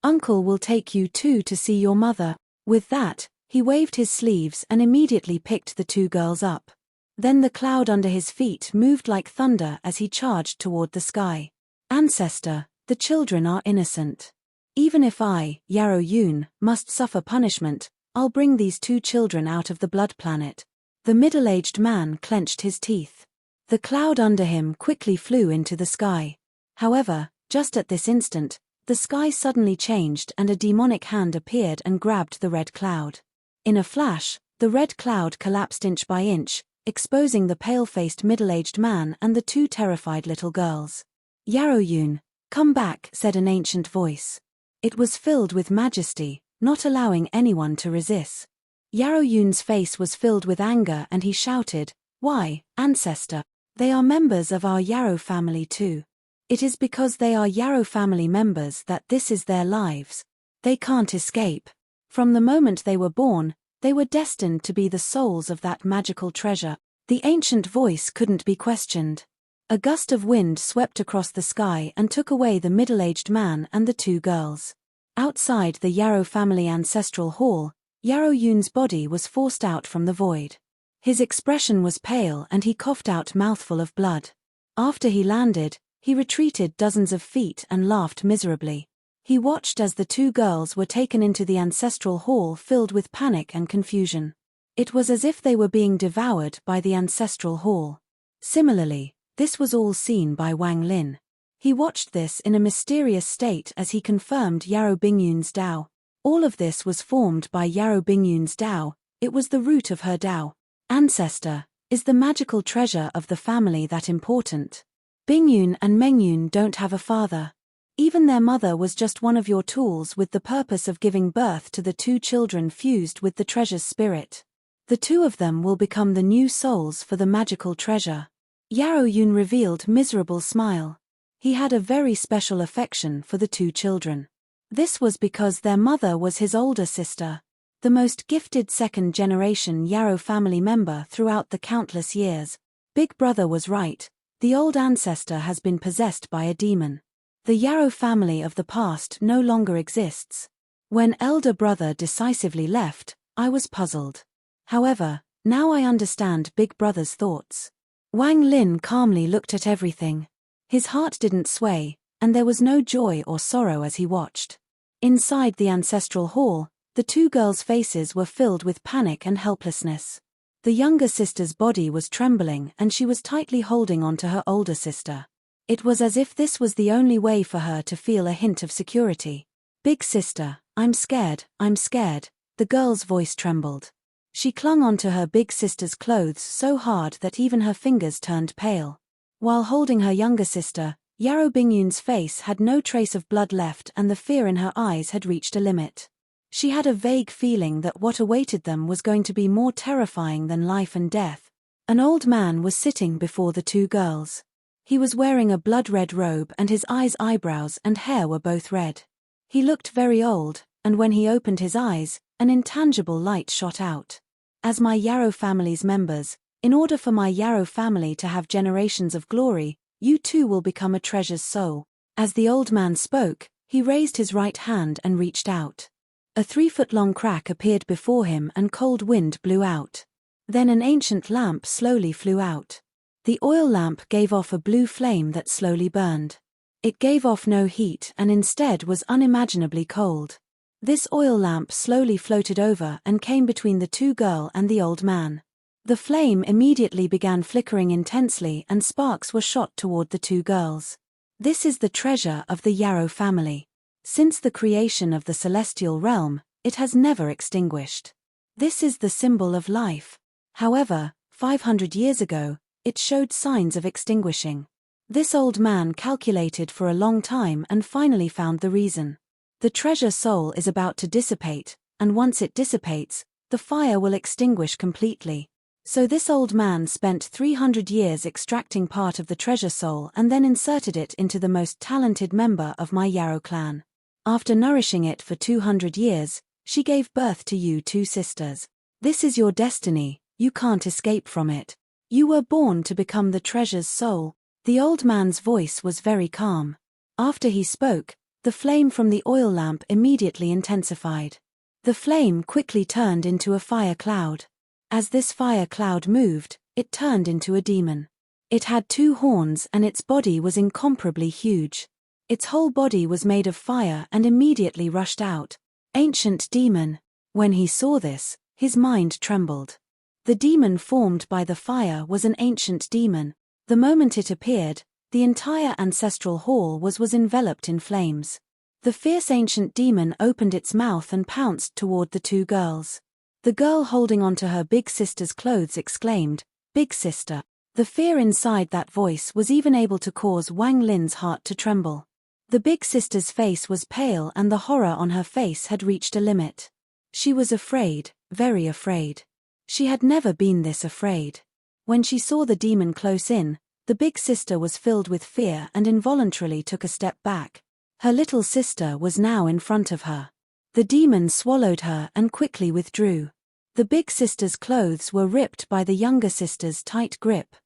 Uncle will take you too to see your mother. With that, he waved his sleeves and immediately picked the two girls up. Then the cloud under his feet moved like thunder as he charged toward the sky. Ancestor, the children are innocent. Even if I, Yarrow Yun, must suffer punishment, I'll bring these two children out of the blood planet. The middle-aged man clenched his teeth. The cloud under him quickly flew into the sky. However, just at this instant, the sky suddenly changed and a demonic hand appeared and grabbed the red cloud. In a flash, the red cloud collapsed inch by inch, exposing the pale-faced middle-aged man and the two terrified little girls. Yarrow Yun, come back, said an ancient voice. It was filled with majesty, not allowing anyone to resist. Yarrow Yun's face was filled with anger and he shouted, Why, ancestor? They are members of our Yarrow family too. It is because they are Yarrow family members that this is their lives. They can't escape. From the moment they were born, They were destined to be the souls of that magical treasure. The ancient voice couldn't be questioned. A gust of wind swept across the sky and took away the middle-aged man and the two girls. Outside the Yarrow family ancestral hall, Yarrow Yun's body was forced out from the void. His expression was pale and he coughed out mouthful of blood. After he landed, he retreated dozens of feet and laughed miserably. He watched as the two girls were taken into the ancestral hall filled with panic and confusion. It was as if they were being devoured by the ancestral hall. Similarly, this was all seen by Wang Lin. He watched this in a mysterious state as he confirmed Yarrow Bingyun's Dao. All of this was formed by Yarrow Bingyun's Dao. It was the root of her Dao. Ancestor, is the magical treasure of the family that important? Bingyun and Mengyun don't have a father. Even their mother was just one of your tools with the purpose of giving birth to the two children fused with the treasure's spirit. The two of them will become the new souls for the magical treasure. Yarrow Yun revealed miserable smile. He had a very special affection for the two children. This was because their mother was his older sister, the most gifted second-generation Yarrow family member throughout the countless years. Big Brother was right, the old ancestor has been possessed by a demon. The Yarrow family of the past no longer exists. When elder brother decisively left, I was puzzled. However, now I understand Big Brother's thoughts. Wang Lin calmly looked at everything. His heart didn't sway, and there was no joy or sorrow as he watched. Inside the ancestral hall, the two girls' faces were filled with panic and helplessness. The younger sister's body was trembling and she was tightly holding onto her older sister. It was as if this was the only way for her to feel a hint of security. Big sister, I'm scared, the girl's voice trembled. She clung onto her big sister's clothes so hard that even her fingers turned pale. While holding her younger sister, Yarrow Bingyun's face had no trace of blood left and the fear in her eyes had reached a limit. She had a vague feeling that what awaited them was going to be more terrifying than life and death. An old man was sitting before the two girls. He was wearing a blood-red robe and his eyebrows and hair were both red. He looked very old, and when he opened his eyes, an intangible light shot out. As my Yarrow family's members, in order for my Yarrow family to have generations of glory, you too will become a treasure's soul. As the old man spoke, he raised his right hand and reached out. A 3-foot-long crack appeared before him and cold wind blew out. Then an ancient lamp slowly flew out. The oil lamp gave off a blue flame that slowly burned. It gave off no heat and instead was unimaginably cold. This oil lamp slowly floated over and came between the two girls and the old man. The flame immediately began flickering intensely and sparks were shot toward the two girls. This is the treasure of the Yarrow family. Since the creation of the celestial realm, it has never extinguished. This is the symbol of life. However, 500 years ago, it showed signs of extinguishing. This old man calculated for a long time and finally found the reason. The treasure soul is about to dissipate, and once it dissipates, the fire will extinguish completely. So this old man spent 300 years extracting part of the treasure soul and then inserted it into the most talented member of my Yarrow clan. After nourishing it for 200 years, she gave birth to you two sisters. This is your destiny, you can't escape from it. You were born to become the treasure's soul. The old man's voice was very calm. After he spoke, the flame from the oil lamp immediately intensified. The flame quickly turned into a fire cloud. As this fire cloud moved, it turned into a demon. It had 2 horns and its body was incomparably huge. Its whole body was made of fire and immediately rushed out. Ancient demon. When he saw this, his mind trembled. The demon formed by the fire was an ancient demon. The moment it appeared, the entire ancestral hall was enveloped in flames. The fierce ancient demon opened its mouth and pounced toward the two girls. The girl holding onto her big sister's clothes exclaimed, "Big sister." The fear inside that voice was even able to cause Wang Lin's heart to tremble. The big sister's face was pale and the horror on her face had reached a limit. She was afraid, very afraid. She had never been this afraid. When she saw the demon close in, the big sister was filled with fear and involuntarily took a step back. Her little sister was now in front of her. The demon swallowed her and quickly withdrew. The big sister's clothes were ripped by the younger sister's tight grip.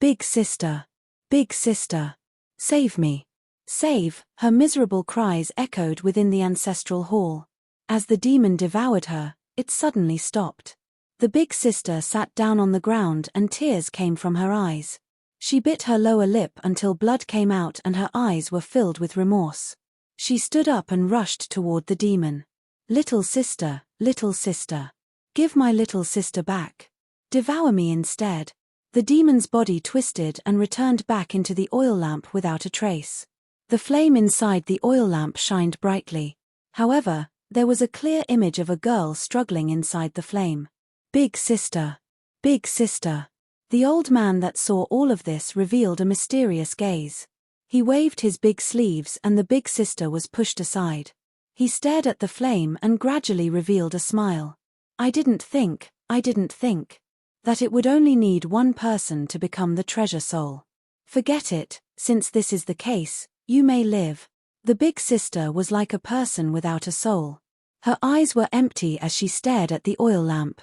Big sister! Big sister! Save me! Save! Her miserable cries echoed within the ancestral hall. As the demon devoured her, it suddenly stopped. The big sister sat down on the ground and tears came from her eyes. She bit her lower lip until blood came out and her eyes were filled with remorse. She stood up and rushed toward the demon. Little sister, give my little sister back. Devour me instead. The demon's body twisted and returned back into the oil lamp without a trace. The flame inside the oil lamp shined brightly. However, there was a clear image of a girl struggling inside the flame. Big sister! Big sister! The old man that saw all of this revealed a mysterious gaze. He waved his big sleeves and the big sister was pushed aside. He stared at the flame and gradually revealed a smile. I didn't think that it would only need one person to become the treasure soul. Forget it, since this is the case, you may live. The big sister was like a person without a soul. Her eyes were empty as she stared at the oil lamp.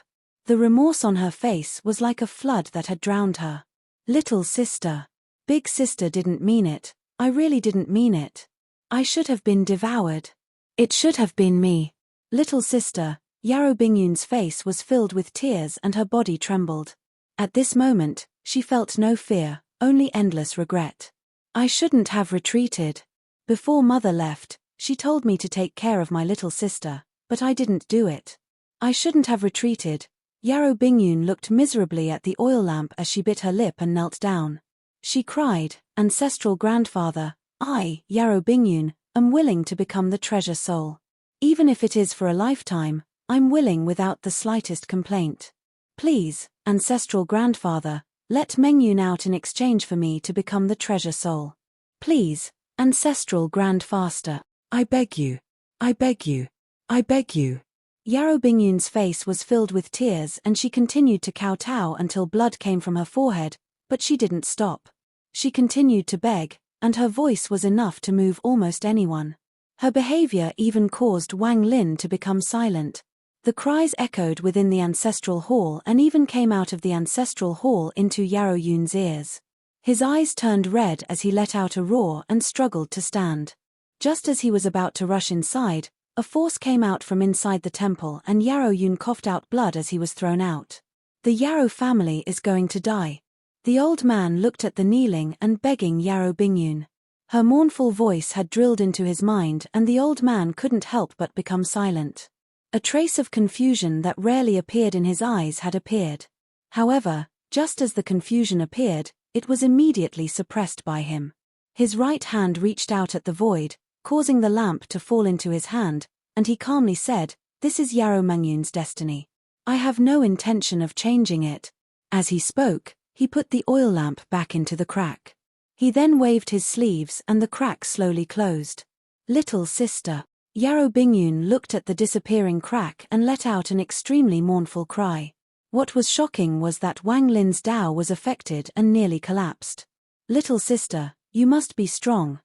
The remorse on her face was like a flood that had drowned her. Little sister. Big sister didn't mean it. I really didn't mean it. I should have been devoured. It should have been me. Little sister. Yarrow Bingyun's face was filled with tears and her body trembled. At this moment, she felt no fear, only endless regret. I shouldn't have retreated. Before mother left, she told me to take care of my little sister, but I didn't do it. I shouldn't have retreated. Yarrow Bingyun looked miserably at the oil lamp as she bit her lip and knelt down. She cried, Ancestral grandfather, I, Yarrow Bingyun, am willing to become the treasure soul. Even if it is for a lifetime, I'm willing without the slightest complaint. Please, ancestral grandfather, let Mengyun out in exchange for me to become the treasure soul. Please, ancestral grandfaster, I beg you. I beg you. I beg you. Yarrow Bingyun's face was filled with tears and she continued to kowtow until blood came from her forehead, but she didn't stop. She continued to beg, and her voice was enough to move almost anyone. Her behavior even caused Wang Lin to become silent. The cries echoed within the ancestral hall and even came out of the ancestral hall into Yarrow Yun's ears. His eyes turned red as he let out a roar and struggled to stand. Just as he was about to rush inside, a force came out from inside the temple and Yarrow Yun coughed out blood as he was thrown out. The Yarrow family is going to die. The old man looked at the kneeling and begging Yarrow Bingyun. Her mournful voice had drilled into his mind and the old man couldn't help but become silent. A trace of confusion that rarely appeared in his eyes had appeared. However, just as the confusion appeared, it was immediately suppressed by him. His right hand reached out at the void, causing the lamp to fall into his hand, and he calmly said, This is Yarrow Bingyun's destiny. I have no intention of changing it. As he spoke, he put the oil lamp back into the crack. He then waved his sleeves and the crack slowly closed. Little sister. Yarrow Bingyun looked at the disappearing crack and let out an extremely mournful cry. What was shocking was that Wang Lin's Dao was affected and nearly collapsed. Little sister, you must be strong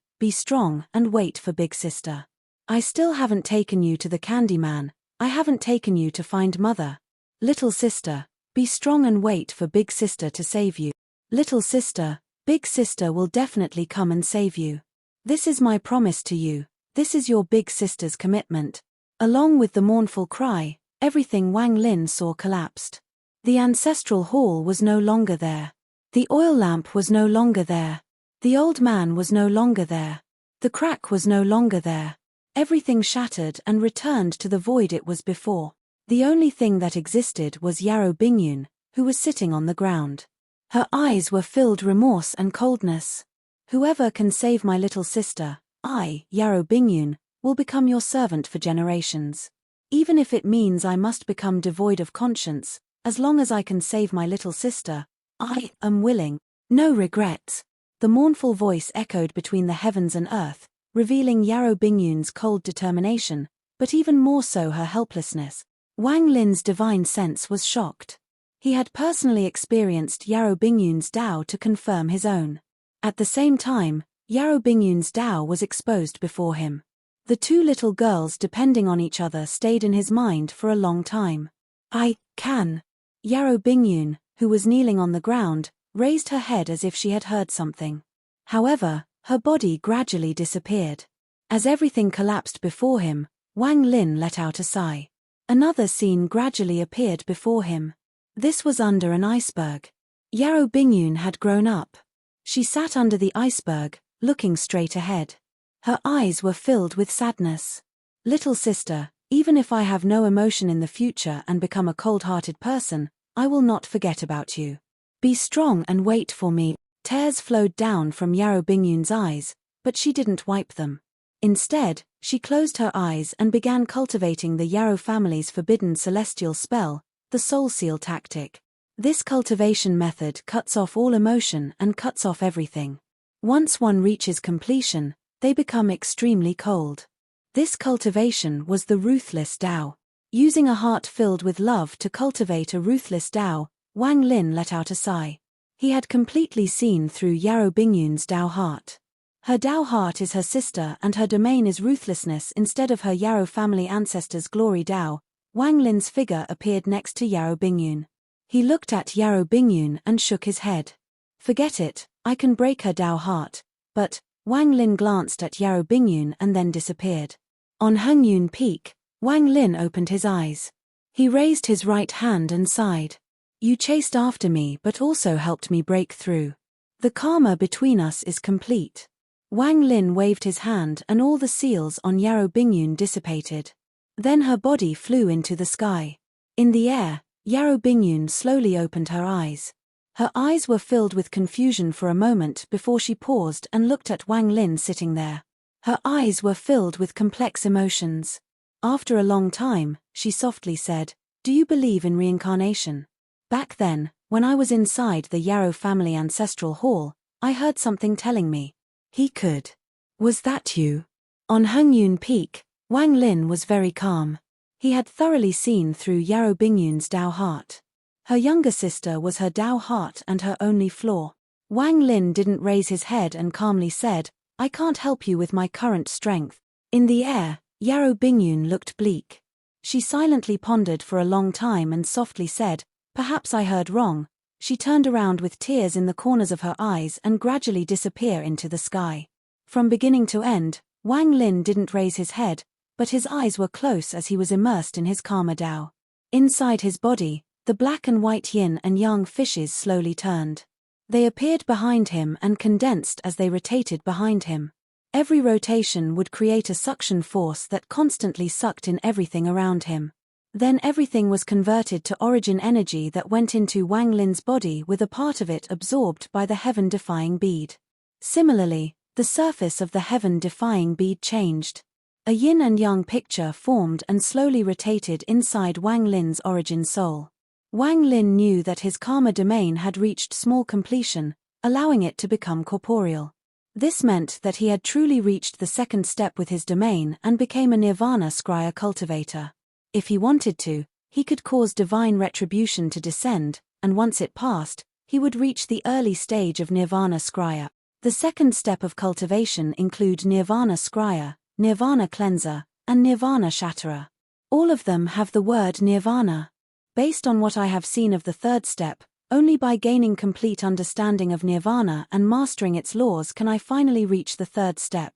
and wait for big sister. I still haven't taken you to the Candyman, I haven't taken you to find mother. Little sister, be strong and wait for big sister to save you. Little sister, big sister will definitely come and save you. This is my promise to you. This is your big sister's commitment. Along with the mournful cry, everything Wang Lin saw collapsed. The ancestral hall was no longer there. The oil lamp was no longer there. The old man was no longer there. The crack was no longer there. Everything shattered and returned to the void it was before. The only thing that existed was Yarrow Bingyun, who was sitting on the ground. Her eyes were filled remorse and coldness. Whoever can save my little sister, I, Yarrow Bingyun, will become your servant for generations. Even if it means I must become devoid of conscience, as long as I can save my little sister, I am willing. No regrets. The mournful voice echoed between the heavens and earth, revealing Yarrow Bingyun's cold determination, but even more so her helplessness. Wang Lin's divine sense was shocked. He had personally experienced Yarrow Bingyun's Dao to confirm his own. At the same time, Yarrow Bingyun's Dao was exposed before him. The two little girls depending on each other stayed in his mind for a long time. I can. Yarrow Bingyun, who was kneeling on the ground, raised her head as if she had heard something. However, her body gradually disappeared. As everything collapsed before him, Wang Lin let out a sigh. Another scene gradually appeared before him. This was under an iceberg. Yarrow Bingyun had grown up. She sat under the iceberg, looking straight ahead. Her eyes were filled with sadness. Little sister, even if I have no emotion in the future and become a cold-hearted person, I will not forget about you. Be strong and wait for me. Tears flowed down from Yarrow Bingyun's eyes, but she didn't wipe them. Instead, she closed her eyes and began cultivating the Yarrow family's forbidden celestial spell, the Soul Seal tactic. This cultivation method cuts off all emotion and cuts off everything. Once one reaches completion, they become extremely cold. This cultivation was the ruthless Tao. Using a heart filled with love to cultivate a ruthless Tao, Wang Lin let out a sigh. He had completely seen through Yarrow Bingyun's Tao heart. Her Tao heart is her sister and her domain is ruthlessness instead of her Yarrow family ancestors' glory Tao. Wang Lin's figure appeared next to Yarrow Bingyun. He looked at Yarrow Bingyun and shook his head. Forget it, I can break her Tao heart. But, Wang Lin glanced at Yarrow Bingyun and then disappeared. On Hengyun Peak, Wang Lin opened his eyes. He raised his right hand and sighed. You chased after me but also helped me break through. The karma between us is complete. Wang Lin waved his hand and all the seals on Yarrow Bingyun dissipated. Then her body flew into the sky. In the air, Yarrow Bingyun slowly opened her eyes. Her eyes were filled with confusion for a moment before she paused and looked at Wang Lin sitting there. Her eyes were filled with complex emotions. After a long time, she softly said, "Do you believe in reincarnation?" Back then, when I was inside the Yarrow family ancestral hall, I heard something telling me. He could. Was that you? On Hengyun Peak, Wang Lin was very calm. He had thoroughly seen through Yarrow Bingyun's Tao heart. Her younger sister was her Tao heart and her only flaw. Wang Lin didn't raise his head and calmly said, I can't help you with my current strength. In the air, Yarrow Bingyun looked bleak. She silently pondered for a long time and softly said, perhaps I heard wrong. She turned around with tears in the corners of her eyes and gradually disappear into the sky. From beginning to end, Wang Lin didn't raise his head, but his eyes were close as he was immersed in his karma Tao. Inside his body, the black and white yin and yang fishes slowly turned. They appeared behind him and condensed as they rotated behind him. Every rotation would create a suction force that constantly sucked in everything around him. Then everything was converted to origin energy that went into Wang Lin's body with a part of it absorbed by the heaven-defying bead. Similarly, the surface of the heaven-defying bead changed. A yin and yang picture formed and slowly rotated inside Wang Lin's origin soul. Wang Lin knew that his karma domain had reached small completion, allowing it to become corporeal. This meant that he had truly reached the second step with his domain and became a nirvana scrya cultivator. If he wanted to, he could cause divine retribution to descend, and once it passed, he would reach the early stage of nirvana scrya. The second step of cultivation include nirvana scrya, nirvana cleanser, and nirvana shatterer. All of them have the word nirvana. Based on what I have seen of the third step, only by gaining complete understanding of nirvana and mastering its laws can I finally reach the third step.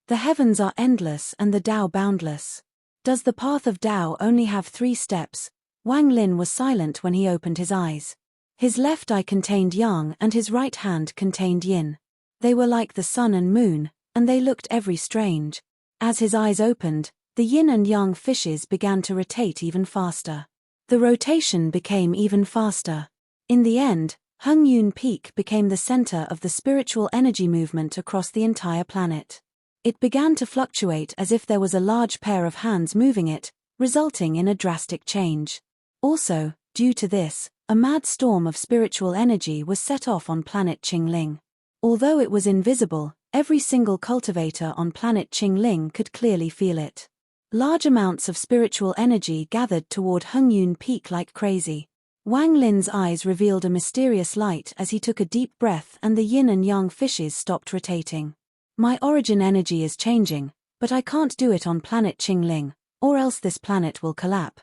The heavens are endless and the Tao boundless. Does the path of Tao only have 3 steps? Wang Lin was silent when he opened his eyes. His left eye contained yang and his right hand contained yin. They were like the sun and moon, and they looked every strange. As his eyes opened, the yin and yang fishes began to rotate even faster. The rotation became even faster. In the end, Hengyun Peak became the center of the spiritual energy movement across the entire planet. It began to fluctuate as if there was a large pair of hands moving it, resulting in a drastic change. Also, due to this, a mad storm of spiritual energy was set off on planet Qingling. Although it was invisible, every single cultivator on planet Qingling could clearly feel it. Large amounts of spiritual energy gathered toward Hengyun Peak like crazy. Wang Lin's eyes revealed a mysterious light as he took a deep breath and the yin and yang fishes stopped rotating. My origin energy is changing, but I can't do it on planet Qingling, or else this planet will collapse.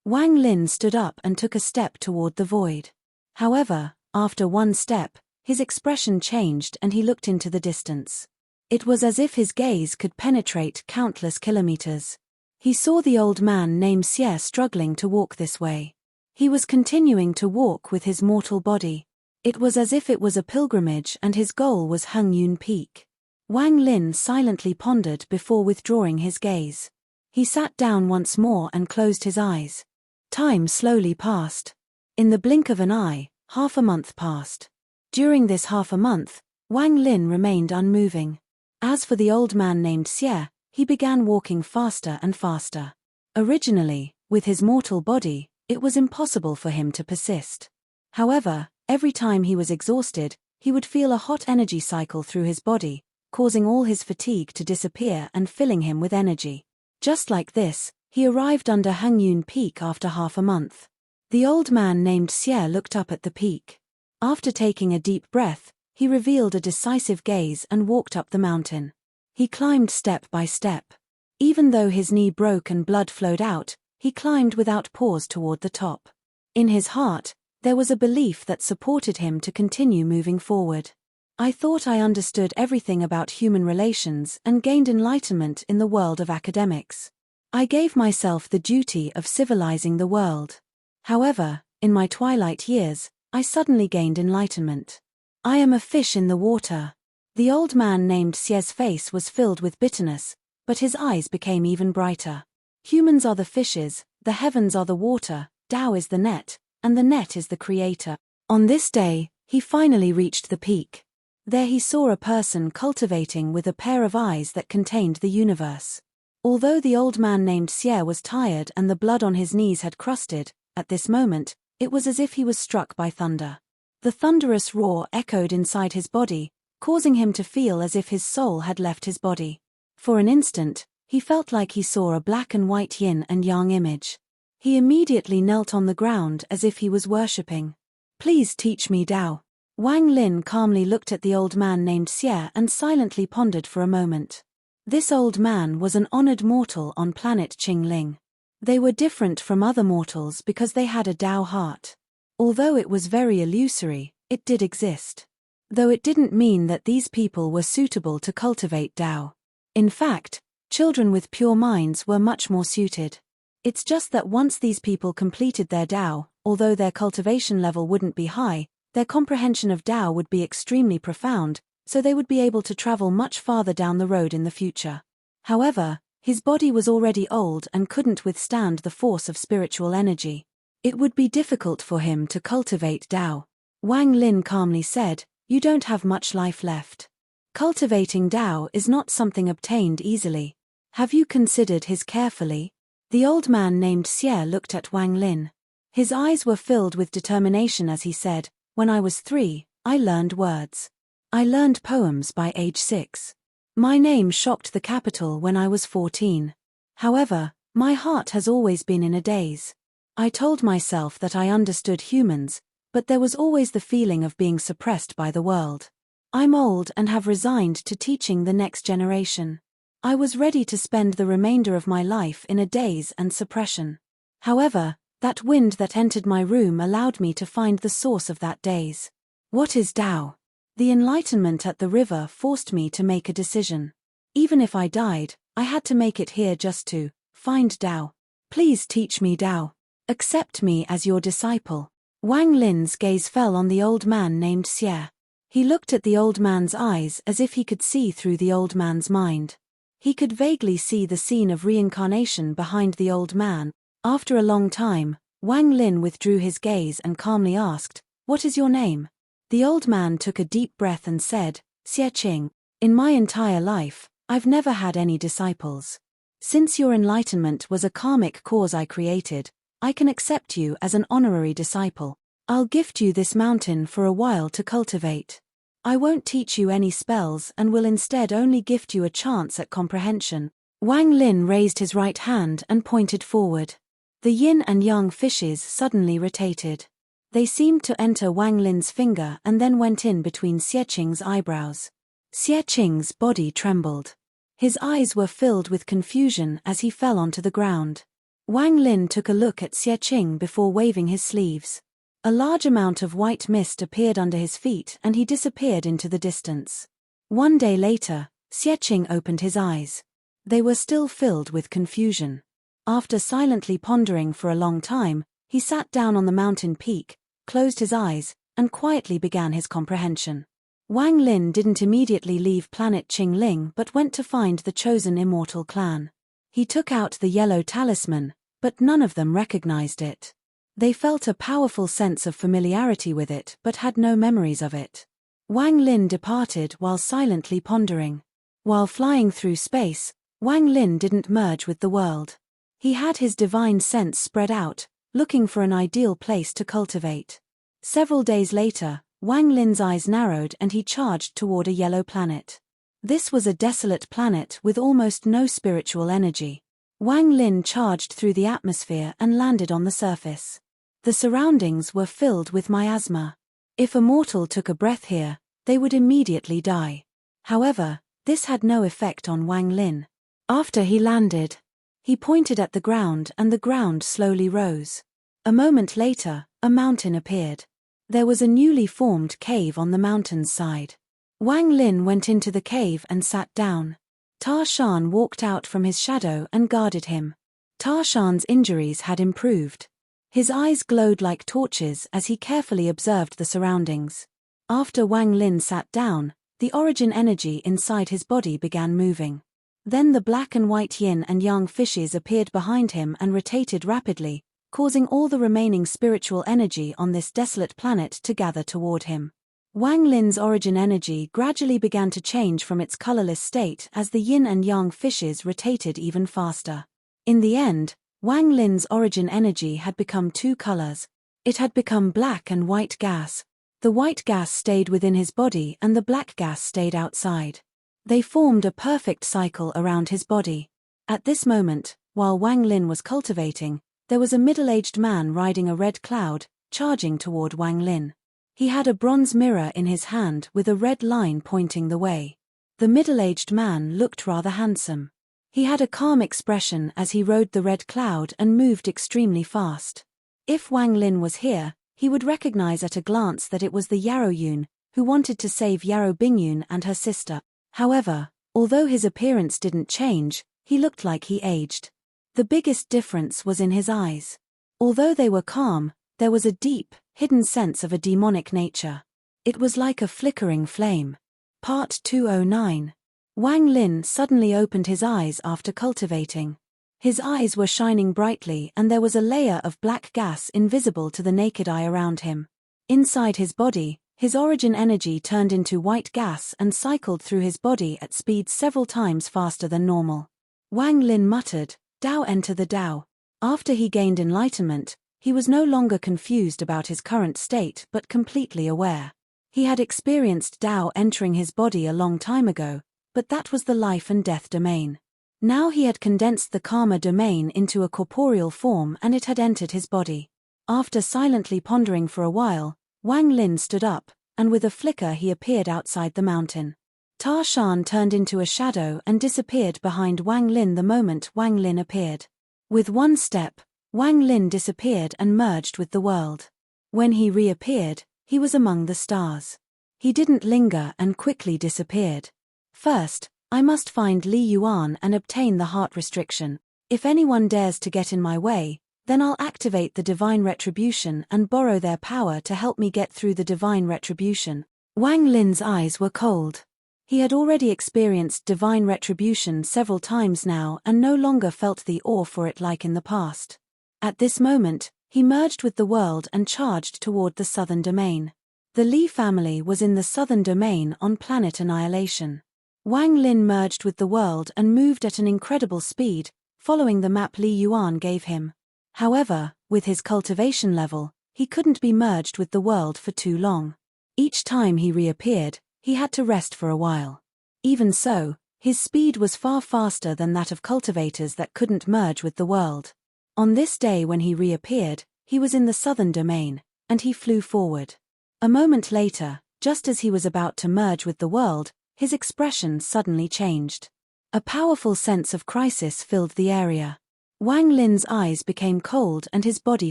Wang Lin stood up and took a step toward the void. However, after one step, his expression changed and he looked into the distance. It was as if his gaze could penetrate countless kilometers. He saw the old man named Xie struggling to walk this way. He was continuing to walk with his mortal body. It was as if it was a pilgrimage and his goal was Hengyun Peak. Wang Lin silently pondered before withdrawing his gaze. He sat down once more and closed his eyes. Time slowly passed. In the blink of an eye, half a month passed. During this half a month, Wang Lin remained unmoving. As for the old man named Xie, he began walking faster and faster. Originally, with his mortal body, it was impossible for him to persist. However, every time he was exhausted, he would feel a hot energy cycle through his body, causing all his fatigue to disappear and filling him with energy. Just like this, he arrived under Hengyun Peak after half a month. The old man named Xie looked up at the peak. After taking a deep breath, he revealed a decisive gaze and walked up the mountain. He climbed step by step. Even though his knee broke and blood flowed out, he climbed without pause toward the top. In his heart, there was a belief that supported him to continue moving forward. I thought I understood everything about human relations and gained enlightenment in the world of academics. I gave myself the duty of civilizing the world. However, in my twilight years, I suddenly gained enlightenment. I am a fish in the water. The old man named Xie's face was filled with bitterness, but his eyes became even brighter. Humans are the fishes, the heavens are the water, Tao is the net, and the net is the creator. On this day, he finally reached the peak. There he saw a person cultivating with a pair of eyes that contained the universe. Although the old man named Xie was tired and the blood on his knees had crusted, at this moment, it was as if he was struck by thunder. The thunderous roar echoed inside his body, causing him to feel as if his soul had left his body. For an instant, he felt like he saw a black and white yin and yang image. He immediately knelt on the ground as if he was worshipping. Please teach me Tao. Wang Lin calmly looked at the old man named Xie and silently pondered for a moment. This old man was an honored mortal on planet Qingling. They were different from other mortals because they had a Tao heart. Although it was very illusory, it did exist. Though it didn't mean that these people were suitable to cultivate Tao. In fact, children with pure minds were much more suited. It's just that once these people completed their Tao, although their cultivation level wouldn't be high, their comprehension of Tao would be extremely profound, so they would be able to travel much farther down the road in the future. However, his body was already old and couldn't withstand the force of spiritual energy. It would be difficult for him to cultivate Tao. Wang Lin calmly said, "You don't have much life left. Cultivating Tao is not something obtained easily. Have you considered his carefully?" The old man named Xie looked at Wang Lin. His eyes were filled with determination as he said, "When I was 3, I learned words. I learned poems by age 6. My name shocked the capital when I was 14. However, my heart has always been in a daze. I told myself that I understood humans, but there was always the feeling of being suppressed by the world. I'm old and have resigned to teaching the next generation. I was ready to spend the remainder of my life in a daze and suppression. However, that wind that entered my room allowed me to find the source of that daze. What is Tao? The enlightenment at the river forced me to make a decision. Even if I died, I had to make it here just to find Tao. Please teach me Tao. Accept me as your disciple." Wang Lin's gaze fell on the old man named Xie. He looked at the old man's eyes as if he could see through the old man's mind. He could vaguely see the scene of reincarnation behind the old man. After a long time, Wang Lin withdrew his gaze and calmly asked, "What is your name?" The old man took a deep breath and said, "Xie Qing. In my entire life, I've never had any disciples. Since your enlightenment was a karmic cause I created, I can accept you as an honorary disciple. I'll gift you this mountain for a while to cultivate. I won't teach you any spells and will instead only gift you a chance at comprehension." Wang Lin raised his right hand and pointed forward. The yin and yang fishes suddenly rotated. They seemed to enter Wang Lin's finger and then went in between Xie Qing's eyebrows. Xie Qing's body trembled. His eyes were filled with confusion as he fell onto the ground. Wang Lin took a look at Xie before waving his sleeves. A large amount of white mist appeared under his feet and he disappeared into the distance. One day later, Xie opened his eyes. They were still filled with confusion. After silently pondering for a long time, he sat down on the mountain peak, closed his eyes, and quietly began his comprehension. Wang Lin didn't immediately leave planet Qingling but went to find the chosen immortal clan. He took out the yellow talisman, but none of them recognized it. They felt a powerful sense of familiarity with it but had no memories of it. Wang Lin departed while silently pondering. While flying through space, Wang Lin didn't merge with the world. He had his divine sense spread out, looking for an ideal place to cultivate. Several days later, Wang Lin's eyes narrowed and he charged toward a yellow planet. This was a desolate planet with almost no spiritual energy. Wang Lin charged through the atmosphere and landed on the surface. The surroundings were filled with miasma. If a mortal took a breath here, they would immediately die. However, this had no effect on Wang Lin. After he landed, he pointed at the ground and the ground slowly rose. A moment later, a mountain appeared. There was a newly formed cave on the mountain's side. Wang Lin went into the cave and sat down. Ta Shan walked out from his shadow and guarded him. Ta Shan's injuries had improved. His eyes glowed like torches as he carefully observed the surroundings. After Wang Lin sat down, the origin energy inside his body began moving. Then the black and white yin and yang fishes appeared behind him and rotated rapidly, causing all the remaining spiritual energy on this desolate planet to gather toward him. Wang Lin's origin energy gradually began to change from its colorless state as the yin and yang fishes rotated even faster. In the end, Wang Lin's origin energy had become two colors. It had become black and white gas. The white gas stayed within his body and the black gas stayed outside. They formed a perfect cycle around his body. At this moment, while Wang Lin was cultivating, there was a middle-aged man riding a red cloud, charging toward Wang Lin. He had a bronze mirror in his hand with a red line pointing the way. The middle-aged man looked rather handsome. He had a calm expression as he rode the red cloud and moved extremely fast. If Wang Lin was here, he would recognize at a glance that it was the Yarrow Yun, who wanted to save Yarrow Bingyun and her sister. However, although his appearance didn't change, he looked like he aged. The biggest difference was in his eyes. Although they were calm, there was a deep, hidden sense of a demonic nature. It was like a flickering flame. Part 209. Wang Lin suddenly opened his eyes after cultivating. His eyes were shining brightly and there was a layer of black gas invisible to the naked eye around him. Inside his body, his origin energy turned into white gas and cycled through his body at speeds several times faster than normal. Wang Lin muttered, "Dao, enter the Dao." After he gained enlightenment, he was no longer confused about his current state but completely aware. He had experienced Dao entering his body a long time ago, but that was the life and death domain. Now he had condensed the karma domain into a corporeal form and it had entered his body. After silently pondering for a while, Wang Lin stood up, and with a flicker he appeared outside the mountain. Ta Shan turned into a shadow and disappeared behind Wang Lin the moment Wang Lin appeared. With one step, Wang Lin disappeared and merged with the world. When he reappeared, he was among the stars. He didn't linger and quickly disappeared. First, I must find Li Yuan and obtain the heart restriction. If anyone dares to get in my way, then I'll activate the divine retribution and borrow their power to help me get through the divine retribution. Wang Lin's eyes were cold. He had already experienced divine retribution several times now and no longer felt the awe for it like in the past. At this moment, he merged with the world and charged toward the southern domain. The Li family was in the southern domain on planet Annihilation. Wang Lin merged with the world and moved at an incredible speed, following the map Li Yuan gave him. However, with his cultivation level, he couldn't be merged with the world for too long. Each time he reappeared, he had to rest for a while. Even so, his speed was far faster than that of cultivators that couldn't merge with the world. On this day when he reappeared, he was in the southern domain, and he flew forward. A moment later, just as he was about to merge with the world, his expression suddenly changed. A powerful sense of crisis filled the area. Wang Lin's eyes became cold and his body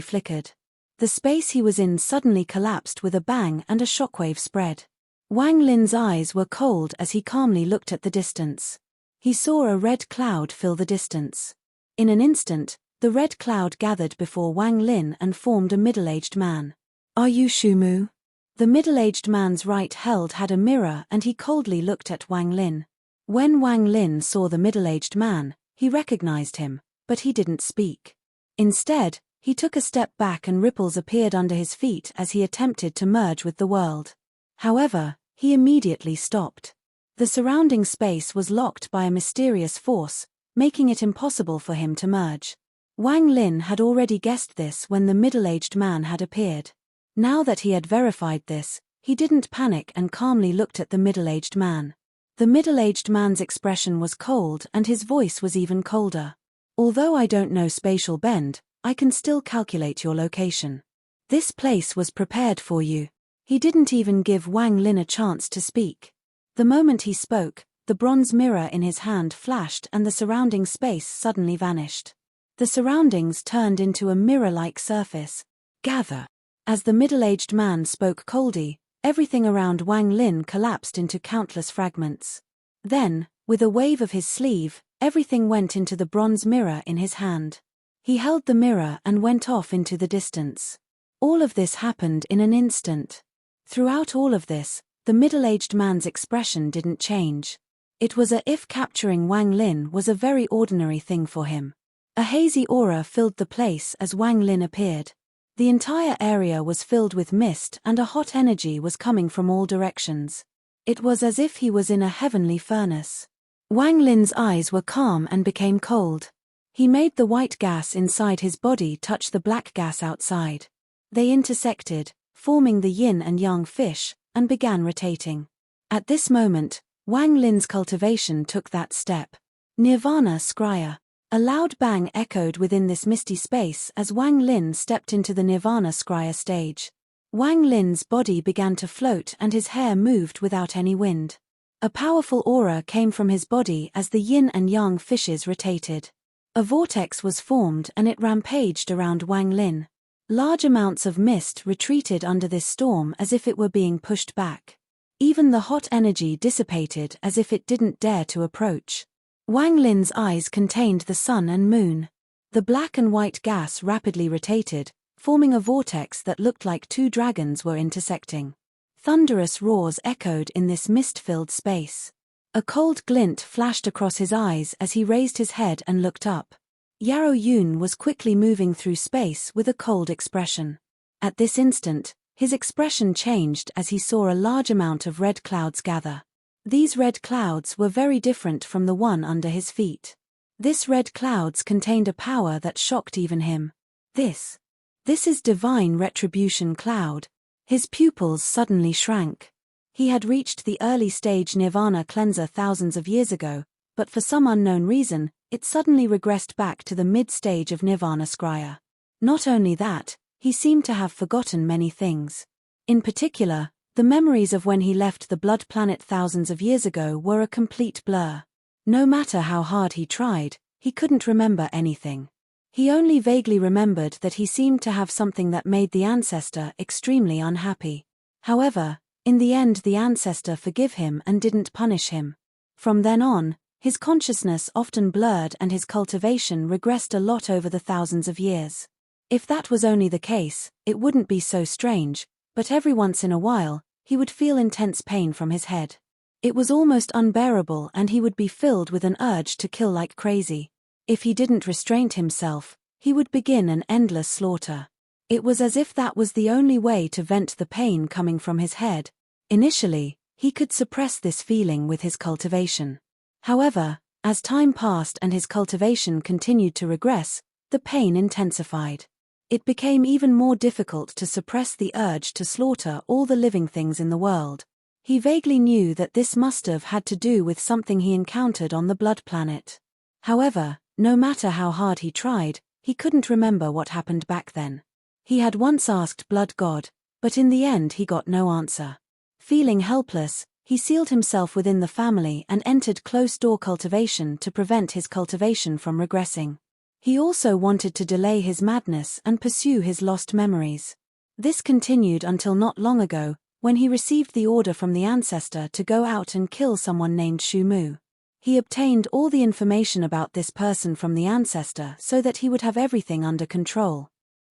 flickered. The space he was in suddenly collapsed with a bang and a shockwave spread. Wang Lin's eyes were cold as he calmly looked at the distance. He saw a red cloud fill the distance. In an instant, the red cloud gathered before Wang Lin and formed a middle-aged man. "Are you Shumu?" The middle-aged man's right hand had a mirror and he coldly looked at Wang Lin. When Wang Lin saw the middle-aged man, he recognized him, but he didn't speak. Instead, he took a step back and ripples appeared under his feet as he attempted to merge with the world. However, he immediately stopped. The surrounding space was locked by a mysterious force, making it impossible for him to merge. Wang Lin had already guessed this when the middle-aged man had appeared. Now that he had verified this, he didn't panic and calmly looked at the middle-aged man. The middle-aged man's expression was cold and his voice was even colder. "Although I don't know spatial bend, I can still calculate your location. This place was prepared for you." He didn't even give Wang Lin a chance to speak. The moment he spoke, the bronze mirror in his hand flashed and the surrounding space suddenly vanished. The surroundings turned into a mirror-like surface. "Gather." As the middle-aged man spoke coldly, everything around Wang Lin collapsed into countless fragments. Then, with a wave of his sleeve, everything went into the bronze mirror in his hand. He held the mirror and went off into the distance. All of this happened in an instant. Throughout all of this, the middle-aged man's expression didn't change. It was as if capturing Wang Lin was a very ordinary thing for him. A hazy aura filled the place as Wang Lin appeared. The entire area was filled with mist and a hot energy was coming from all directions. It was as if he was in a heavenly furnace. Wang Lin's eyes were calm and became cold. He made the white gas inside his body touch the black gas outside. They intersected, forming the yin and yang fish, and began rotating. At this moment, Wang Lin's cultivation took that step. Nirvana Scrya. A loud bang echoed within this misty space as Wang Lin stepped into the Nirvana Scrya stage. Wang Lin's body began to float and his hair moved without any wind. A powerful aura came from his body as the yin and yang fishes rotated. A vortex was formed and it rampaged around Wang Lin. Large amounts of mist retreated under this storm as if it were being pushed back. Even the hot energy dissipated as if it didn't dare to approach. Wang Lin's eyes contained the sun and moon. The black and white gas rapidly rotated, forming a vortex that looked like two dragons were intersecting. Thunderous roars echoed in this mist-filled space. A cold glint flashed across his eyes as he raised his head and looked up. Yarrow Yun was quickly moving through space with a cold expression. At this instant, his expression changed as he saw a large amount of red clouds gather. These red clouds were very different from the one under his feet. This red clouds contained a power that shocked even him. This is divine retribution cloud. His pupils suddenly shrank. He had reached the early stage Nirvana cleanser thousands of years ago, but for some unknown reason, it suddenly regressed back to the mid-stage of Nirvana Scrya. Not only that, he seemed to have forgotten many things. In particular, the memories of when he left the Blood Planet thousands of years ago were a complete blur. No matter how hard he tried, he couldn't remember anything. He only vaguely remembered that he seemed to have something that made the ancestor extremely unhappy. However, in the end the ancestor forgave him and didn't punish him. From then on, his consciousness often blurred and his cultivation regressed a lot over the thousands of years. If that was only the case, it wouldn't be so strange, but every once in a while, he would feel intense pain from his head. It was almost unbearable and he would be filled with an urge to kill like crazy. If he didn't restrain himself, he would begin an endless slaughter. It was as if that was the only way to vent the pain coming from his head. Initially, he could suppress this feeling with his cultivation. However, as time passed and his cultivation continued to regress, the pain intensified. It became even more difficult to suppress the urge to slaughter all the living things in the world. He vaguely knew that this must have had to do with something he encountered on the Blood Planet. However, no matter how hard he tried, he couldn't remember what happened back then. He had once asked Blood God, but in the end he got no answer. Feeling helpless, he sealed himself within the family and entered closed-door cultivation to prevent his cultivation from regressing. He also wanted to delay his madness and pursue his lost memories. This continued until not long ago, when he received the order from the ancestor to go out and kill someone named Shumu. He obtained all the information about this person from the ancestor so that he would have everything under control.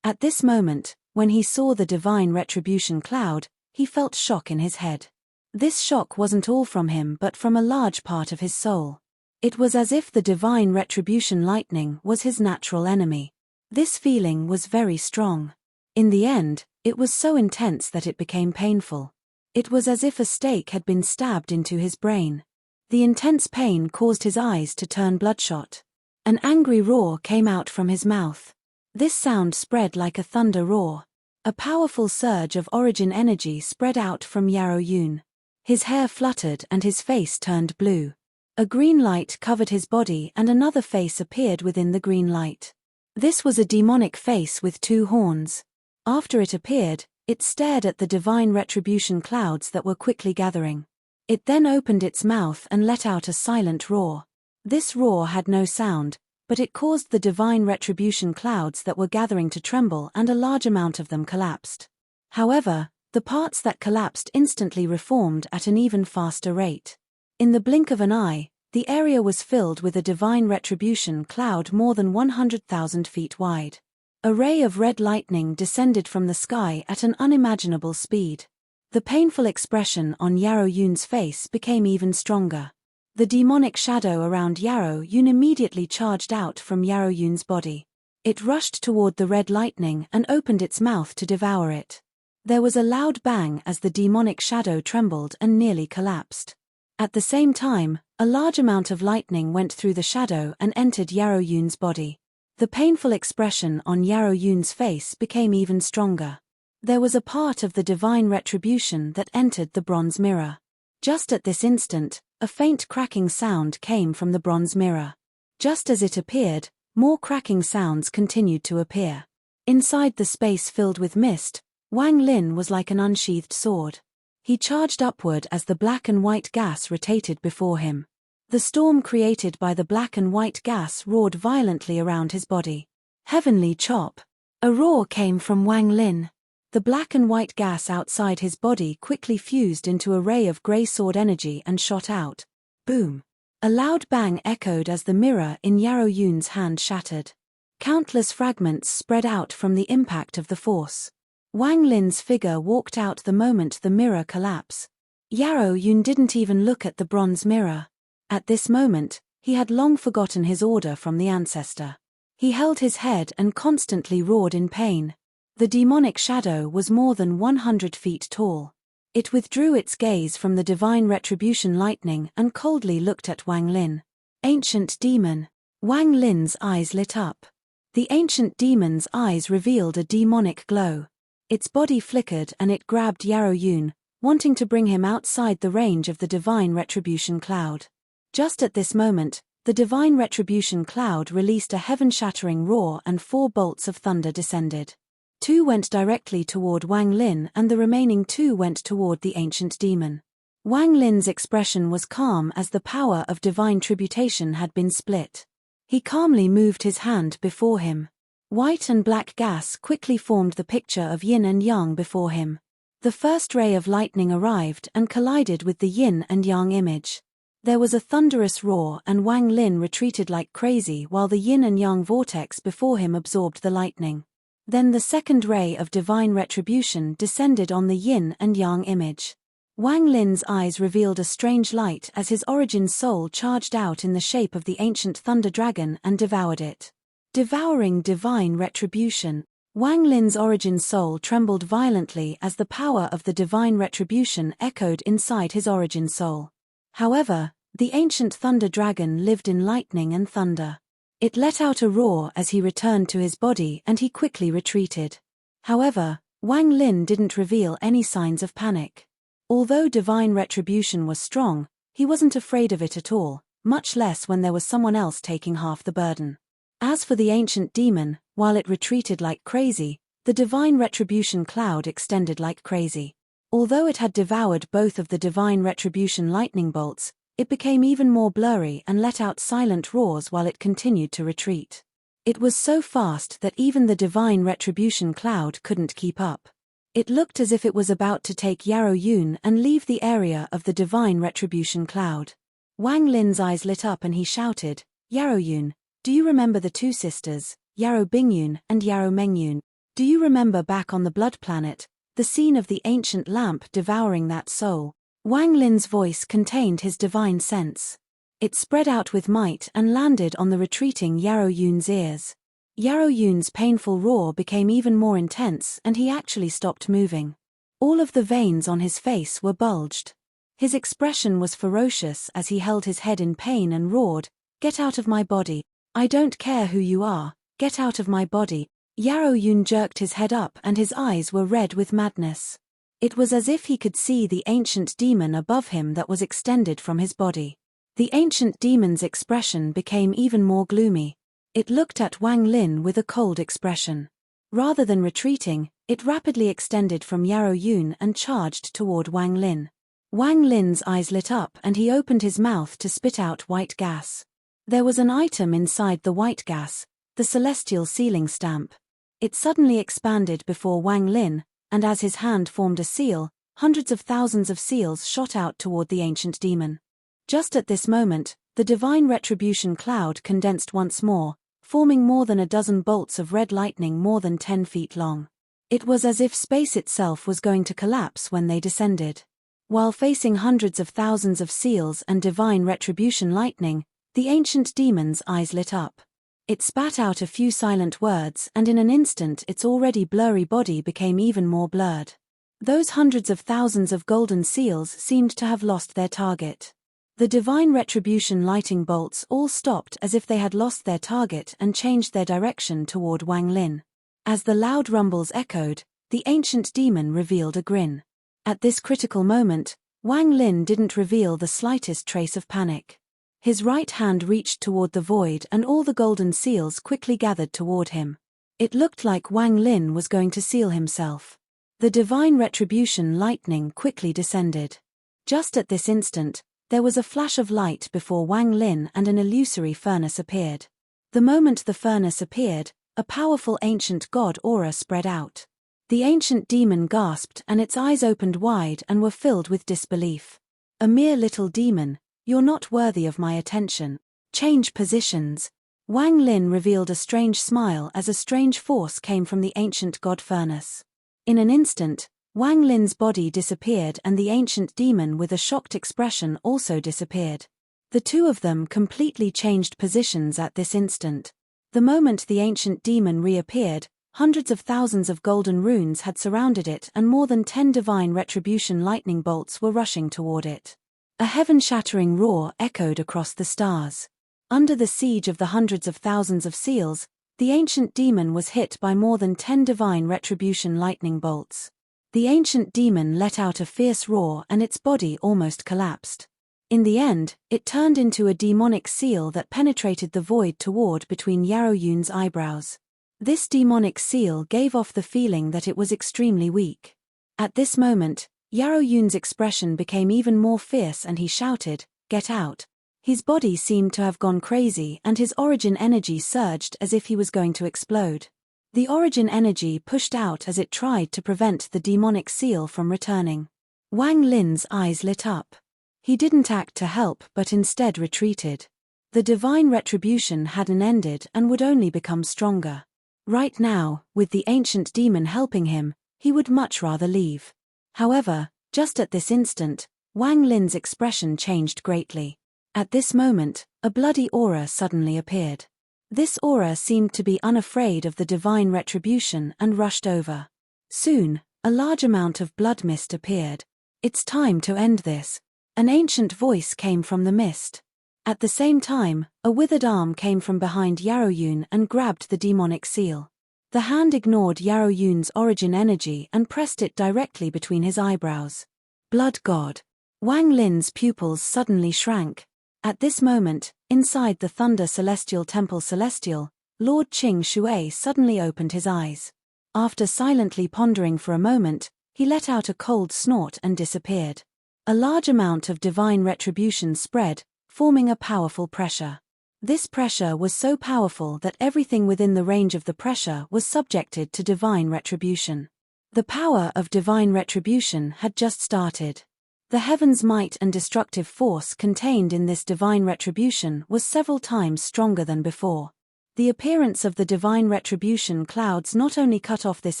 At this moment, when he saw the divine retribution cloud, he felt shock in his head. This shock wasn't all from him but from a large part of his soul. It was as if the divine retribution lightning was his natural enemy. This feeling was very strong. In the end, it was so intense that it became painful. It was as if a stake had been stabbed into his brain. The intense pain caused his eyes to turn bloodshot. An angry roar came out from his mouth. This sound spread like a thunder roar. A powerful surge of origin energy spread out from Yarrow Yun. His hair fluttered and his face turned blue. A green light covered his body and another face appeared within the green light. This was a demonic face with 2 horns. After it appeared, it stared at the divine retribution clouds that were quickly gathering. It then opened its mouth and let out a silent roar. This roar had no sound, but it caused the divine retribution clouds that were gathering to tremble and a large amount of them collapsed. However, the parts that collapsed instantly reformed at an even faster rate. In the blink of an eye, the area was filled with a divine retribution cloud more than 100,000 feet wide. A ray of red lightning descended from the sky at an unimaginable speed. The painful expression on Yarrow Yun's face became even stronger. The demonic shadow around Yarrow Yun immediately charged out from Yarrow Yun's body. It rushed toward the red lightning and opened its mouth to devour it. There was a loud bang as the demonic shadow trembled and nearly collapsed. At the same time, a large amount of lightning went through the shadow and entered Yarrow Yun's body. The painful expression on Yarrow Yun's face became even stronger. There was a part of the divine retribution that entered the bronze mirror. Just at this instant, a faint cracking sound came from the bronze mirror. Just as it appeared, more cracking sounds continued to appear. Inside the space filled with mist, Wang Lin was like an unsheathed sword. He charged upward as the black and white gas rotated before him. The storm created by the black and white gas roared violently around his body. Heavenly chop! A roar came from Wang Lin. The black and white gas outside his body quickly fused into a ray of grey sword energy and shot out. Boom! A loud bang echoed as the mirror in Yarrow Yun's hand shattered. Countless fragments spread out from the impact of the force. Wang Lin's figure walked out the moment the mirror collapsed. Yarrow Yun didn't even look at the bronze mirror. At this moment, he had long forgotten his order from the ancestor. He held his head and constantly roared in pain. The demonic shadow was more than 100 feet tall. It withdrew its gaze from the divine retribution lightning and coldly looked at Wang Lin. Ancient demon. Wang Lin's eyes lit up. The ancient demon's eyes revealed a demonic glow. Its body flickered and it grabbed Yarrow Yun, wanting to bring him outside the range of the divine retribution cloud. Just at this moment, the divine retribution cloud released a heaven-shattering roar and 4 bolts of thunder descended. 2 went directly toward Wang Lin and the remaining 2 went toward the ancient demon. Wang Lin's expression was calm as the power of divine tributation had been split. He calmly moved his hand before him. White and black gas quickly formed the picture of yin and yang before him. The first ray of lightning arrived and collided with the yin and yang image. There was a thunderous roar and Wang Lin retreated like crazy while the yin and yang vortex before him absorbed the lightning. Then the second ray of divine retribution descended on the yin and yang image. Wang Lin's eyes revealed a strange light as his origin soul charged out in the shape of the ancient thunder dragon and devoured it. Devouring divine retribution. Wang Lin's origin soul trembled violently as the power of the divine retribution echoed inside his origin soul. However, the ancient thunder dragon lived in lightning and thunder. It let out a roar as he returned to his body and he quickly retreated. However, Wang Lin didn't reveal any signs of panic. Although divine retribution was strong, he wasn't afraid of it at all, much less when there was someone else taking half the burden. As for the ancient demon, while it retreated like crazy, the divine retribution cloud extended like crazy. Although it had devoured both of the divine retribution lightning bolts, it became even more blurry and let out silent roars while it continued to retreat. It was so fast that even the divine retribution cloud couldn't keep up. It looked as if it was about to take Yarrow Yun and leave the area of the divine retribution cloud. Wang Lin's eyes lit up and he shouted, "Yarrow Yun, do you remember the two sisters, Yarrow Bingyun and Yarrow Mengyun? Do you remember back on the Blood Planet, the scene of the ancient lamp devouring that soul?" Wang Lin's voice contained his divine sense. It spread out with might and landed on the retreating Yarrow Yun's ears. Yarrow Yun's painful roar became even more intense and he actually stopped moving. All of the veins on his face were bulged. His expression was ferocious as he held his head in pain and roared, "Get out of my body. I don't care who you are, get out of my body." Yarrow Yun jerked his head up and his eyes were red with madness. It was as if he could see the ancient demon above him that was extended from his body. The ancient demon's expression became even more gloomy. It looked at Wang Lin with a cold expression. Rather than retreating, it rapidly extended from Yarrow Yun and charged toward Wang Lin. Wang Lin's eyes lit up and he opened his mouth to spit out white gas. There was an item inside the white gas, the celestial sealing stamp. It suddenly expanded before Wang Lin, and as his hand formed a seal, hundreds of thousands of seals shot out toward the ancient demon. Just at this moment, the divine retribution cloud condensed once more, forming more than a dozen bolts of red lightning more than 10 feet long. It was as if space itself was going to collapse when they descended. While facing hundreds of thousands of seals and divine retribution lightning, the ancient demon's eyes lit up. It spat out a few silent words and in an instant its already blurry body became even more blurred. Those hundreds of thousands of golden seals seemed to have lost their target. The divine retribution lighting bolts all stopped as if they had lost their target and changed their direction toward Wang Lin. As the loud rumbles echoed, the ancient demon revealed a grin. At this critical moment, Wang Lin didn't reveal the slightest trace of panic. His right hand reached toward the void and all the golden seals quickly gathered toward him. It looked like Wang Lin was going to seal himself. The divine retribution lightning quickly descended. Just at this instant, there was a flash of light before Wang Lin and an illusory furnace appeared. The moment the furnace appeared, a powerful ancient god aura spread out. The ancient demon gasped and its eyes opened wide and were filled with disbelief. "A mere little demon, you're not worthy of my attention. Change positions." Wang Lin revealed a strange smile as a strange force came from the ancient god furnace. In an instant, Wang Lin's body disappeared and the ancient demon with a shocked expression also disappeared. The two of them completely changed positions at this instant. The moment the ancient demon reappeared, hundreds of thousands of golden runes had surrounded it and more than 10 divine retribution lightning bolts were rushing toward it. A heaven-shattering roar echoed across the stars. Under the siege of the hundreds of thousands of seals, the ancient demon was hit by more than 10 divine retribution lightning bolts. The ancient demon let out a fierce roar and its body almost collapsed. In the end, it turned into a demonic seal that penetrated the void toward between Yarrow Yun's eyebrows. This demonic seal gave off the feeling that it was extremely weak. At this moment, Yarrow Yun's expression became even more fierce and he shouted, "Get out." His body seemed to have gone crazy and his origin energy surged as if he was going to explode. The origin energy pushed out as it tried to prevent the demonic seal from returning. Wang Lin's eyes lit up. He didn't act to help but instead retreated. The divine retribution hadn't ended and would only become stronger. Right now, with the ancient demon helping him, he would much rather leave. However, just at this instant, Wang Lin's expression changed greatly. At this moment, a bloody aura suddenly appeared. This aura seemed to be unafraid of the divine retribution and rushed over. Soon, a large amount of blood mist appeared. "It's time to end this." An ancient voice came from the mist. At the same time, a withered arm came from behind Yarrow Yun and grabbed the demonic seal. The hand ignored Yarrow Yun's origin energy and pressed it directly between his eyebrows. Blood God. Wang Lin's pupils suddenly shrank. At this moment, inside the Thunder Celestial Temple Celestial, Lord Qing Shui suddenly opened his eyes. After silently pondering for a moment, he let out a cold snort and disappeared. A large amount of divine retribution spread, forming a powerful pressure. This pressure was so powerful that everything within the range of the pressure was subjected to divine retribution. The power of divine retribution had just started. The heaven's might and destructive force contained in this divine retribution was several times stronger than before. The appearance of the divine retribution clouds not only cut off this